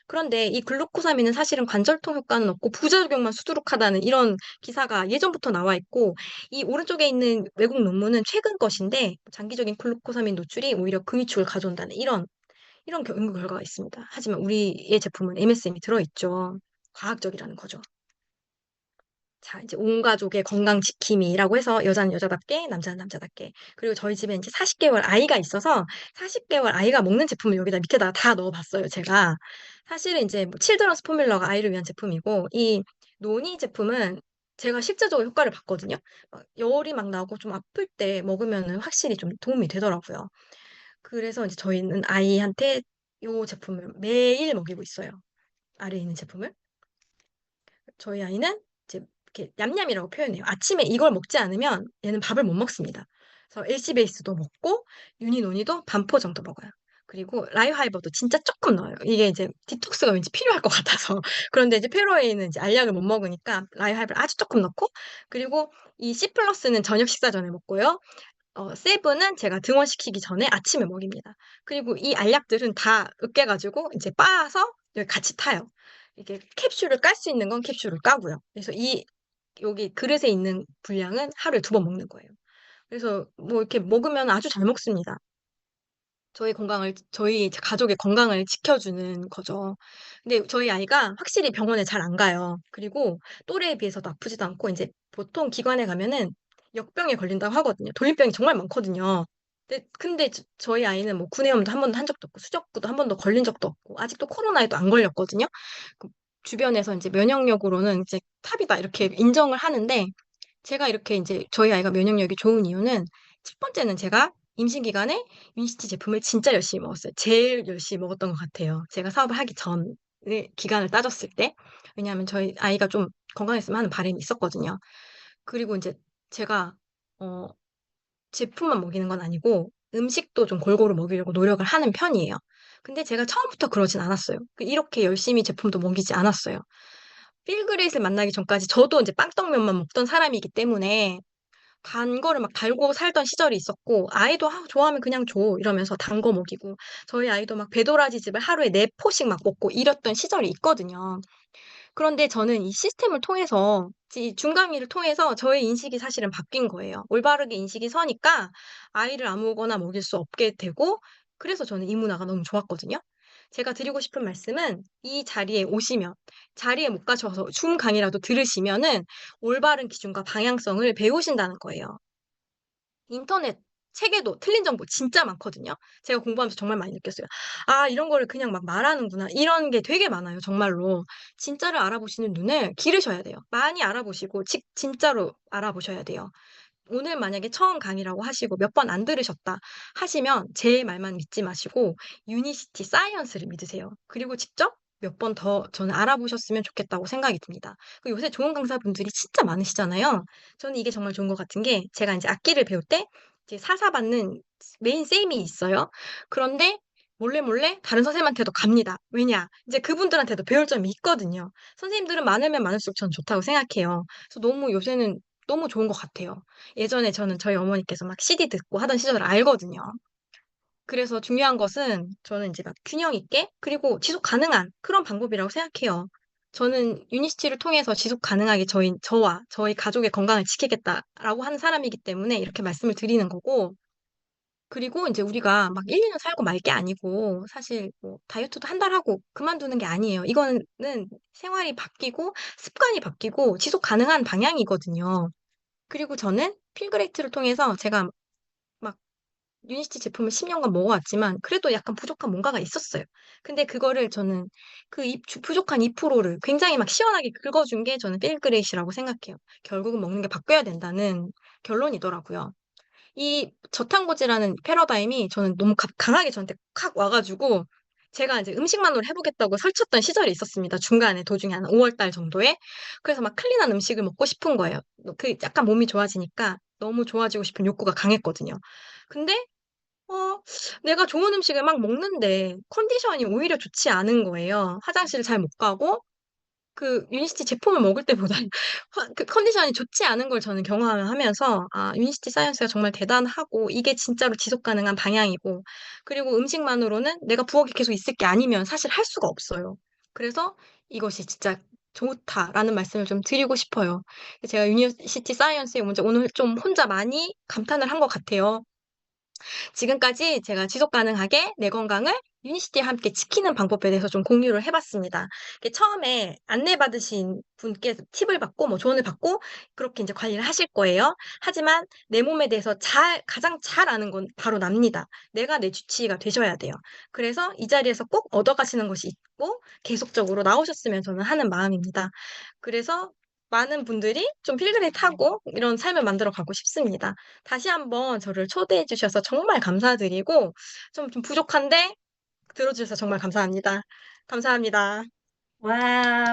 그런데 이 글루코사민은 사실은 관절통 효과는 없고 부작용만 수두룩하다는 이런 기사가 예전부터 나와 있고 이 오른쪽에 있는 외국 논문은 최근 것인데 장기적인 글루코사민 노출이 오히려 근위축을 가져온다는 이런 연구 결과가 있습니다. 하지만 우리의 제품은 MSM이 들어있죠. 과학적이라는 거죠. 자, 이제 온 가족의 건강 지킴이라고 해서 여자는 여자답게, 남자는 남자답게. 그리고 저희 집에 이제 40개월 아이가 있어서 40개월 아이가 먹는 제품을 여기다 밑에다가 다 넣어봤어요, 제가. 사실은 이제 뭐 칠드런스 포뮬러가 아이를 위한 제품이고, 이 노니 제품은 제가 실제적으로 효과를 봤거든요. 열이 막 나고 좀 아플 때 먹으면은 확실히 좀 도움이 되더라고요. 그래서 이제 저희는 아이한테 이 제품을 매일 먹이고 있어요. 아래에 있는 제품을. 저희 아이는 이제 이렇게 냠냠이라고 표현해요. 아침에 이걸 먹지 않으면 얘는 밥을 못 먹습니다. 그래서 엘시 베이스도 먹고 유니노니도 반포 정도 먹어요. 그리고 라이하이버도 진짜 조금 넣어요. 이게 이제 디톡스가 왠지 필요할 것 같아서. 그런데 이제 페로에이는 이제 알약을 못 먹으니까 라이하이버를 아주 조금 넣고 그리고 이 C 플러스는 저녁 식사 전에 먹고요. 세븐은 제가 등원시키기 전에 아침에 먹입니다. 그리고 이 알약들은 다 으깨가지고 이제 빻아서 여기 같이 타요. 이게 캡슐을 깔 수 있는 건 캡슐을 까고요. 그래서 여기 그릇에 있는 분량은 하루에 2번 먹는 거예요. 그래서 뭐 이렇게 먹으면 아주 잘 먹습니다. 저희 가족의 건강을 지켜주는 거죠. 근데 저희 아이가 확실히 병원에 잘 안 가요. 그리고 또래에 비해서도 아프지도 않고, 이제 보통 기관에 가면은 역병에 걸린다고 하거든요. 돌림병이 정말 많거든요. 근데 저희 아이는 뭐 구내염도 한 번도 한 적도 없고, 수족구도 한 번도 걸린 적도 없고, 아직도 코로나에도 안 걸렸거든요. 그 주변에서 이제 면역력으로는 이제 탑이다 이렇게 인정을 하는데, 제가 이렇게 이제 저희 아이가 면역력이 좋은 이유는 첫 번째는 제가 임신 기간에 유니시티 제품을 진짜 열심히 먹었어요. 제일 열심히 먹었던 것 같아요. 제가 사업을 하기 전에 기간을 따졌을 때. 왜냐하면 저희 아이가 좀 건강했으면 하는 바람이 있었거든요. 그리고 이제 제가 어, 제품만 먹이는 건 아니고 음식도 좀 골고루 먹이려고 노력을 하는 편이에요. 근데 제가 처음부터 그러진 않았어요. 이렇게 열심히 제품도 먹이지 않았어요. 필그레이트를 만나기 전까지 저도 이제 빵떡면만 먹던 사람이기 때문에 단 거를 막 달고 살던 시절이 있었고, 아이도 좋아하면 그냥 줘. 이러면서 단 거 먹이고, 저희 아이도 막 배도라지즙을 하루에 4포씩 막 먹고 이랬던 시절이 있거든요. 그런데 저는 이 시스템을 통해서, 이 중강의를 통해서 저의 인식이 사실은 바뀐 거예요. 올바르게 인식이 서니까 아이를 아무거나 먹일 수 없게 되고, 그래서 저는 이 문화가 너무 좋았거든요. 제가 드리고 싶은 말씀은 이 자리에 오시면, 자리에 못 가셔서 줌 강의라도 들으시면은 올바른 기준과 방향성을 배우신다는 거예요. 인터넷 책에도 틀린 정보 진짜 많거든요. 제가 공부하면서 정말 많이 느꼈어요. '아 이런 거를 그냥 막 말하는구나.' 이런 게 되게 많아요 정말로. 진짜를 알아보시는 눈을 기르셔야 돼요. 많이 알아보시고 진짜로 알아보셔야 돼요. 오늘 만약에 처음 강의라고 하시고 몇 번 안 들으셨다 하시면 제 말만 믿지 마시고 유니시티 사이언스를 믿으세요. 그리고 직접 몇 번 더 저는 알아보셨으면 좋겠다고 생각이 듭니다. 요새 좋은 강사분들이 진짜 많으시잖아요. 저는 이게 정말 좋은 것 같은 게, 제가 인제 악기를 배울 때 이제 사사받는 메인 쌤이 있어요. 그런데 몰래 몰래 다른 선생님한테도 갑니다. 왜냐? 이제 그분들한테도 배울 점이 있거든요. 선생님들은 많으면 많을수록 저는 좋다고 생각해요. 그래서 너무 요새는 너무 좋은 것 같아요. 예전에 저는 저희 어머니께서 막 CD 듣고 하던 시절을 알거든요. 그래서 중요한 것은 저는 인제 막 균형 있게 그리고 지속 가능한 그런 방법이라고 생각해요. 저는 유니시티를 통해서 지속 가능하게 저와 저희 가족의 건강을 지키겠다라고 하는 사람이기 때문에 이렇게 말씀을 드리는 거고, 그리고 인제 우리가 막 1-2년 살고 말 게 아니고 사실 뭐 다이어트도 한 달 하고 그만두는 게 아니에요. 이거는 생활이 바뀌고 습관이 바뀌고 지속 가능한 방향이거든요. 그리고 저는 필그레이트를 통해서 제가 막 유니시티 제품을 10 년간 먹어 왔지만 그래도 약간 부족한 뭔가가 있었어요. 근데 그거를 저는 그 부족한 2%를 굉장히 막 시원하게 긁어준 게 저는 필그레이트라고 생각해요. 결국은 먹는 게 바뀌어야 된다는 결론이더라고요. 이 저탄고지라는 패러다임이 저는 너무 강하게 저한테 확 와 가지고, 제가 이제 음식만으로 해 보겠다고 설쳤던 시절이 있었습니다. 중간에 도중에 한 5월 달 정도에. 그래서 막 클린한 음식을 먹고 싶은 거예요. 약간 몸이 좋아지니까 너무 좋아지고 싶은 욕구가 강했거든요. 근데 어 내가 좋은 음식을 막 먹는데 컨디션이 오히려 좋지 않은 거예요. 화장실을 잘 못 가고 유니시티 제품을 먹을 때보다 컨디션이 좋지 않은 걸 저는 경험하면서, 아 유니시티 사이언스가 정말 대단하고 이게 진짜로 지속 가능한 방향이고, 그리고 음식만으로는 내가 부엌에 계속 있을 게 아니면 사실 할 수가 없어요. 그래서 "이것이 진짜 좋다."라는 말씀을 좀 드리고 싶어요. 제가 유니시티 사이언스에 먼저 오늘 좀 혼자 많이 감탄을 한 것 같아요. 지금까지 제가 지속 가능하게 내 건강을 유니시티와 함께 지키는 방법에 대해서 좀 공유를 해 봤습니다. 처음에 안내받으신 분께 팁을 받고 뭐 조언을 받고 그렇게 인제 관리를 하실 거예요. 하지만 내 몸에 대해서 가장 잘 아는 건 바로 납니다. 내가 내 주치의가 되셔야 돼요. 그래서 이 자리에서 꼭 얻어 가시는 것이 있고 계속적으로 나오셨으면 저는 하는 마음입니다. 그래서 많은 분들이 좀 필그렛하고 이런 삶을 만들어 가고 싶습니다. 다시 한번 저를 초대해 주셔서 정말 감사드리고, 좀 부족한데 들어 주셔서 정말 감사합니다. 감사합니다. 와.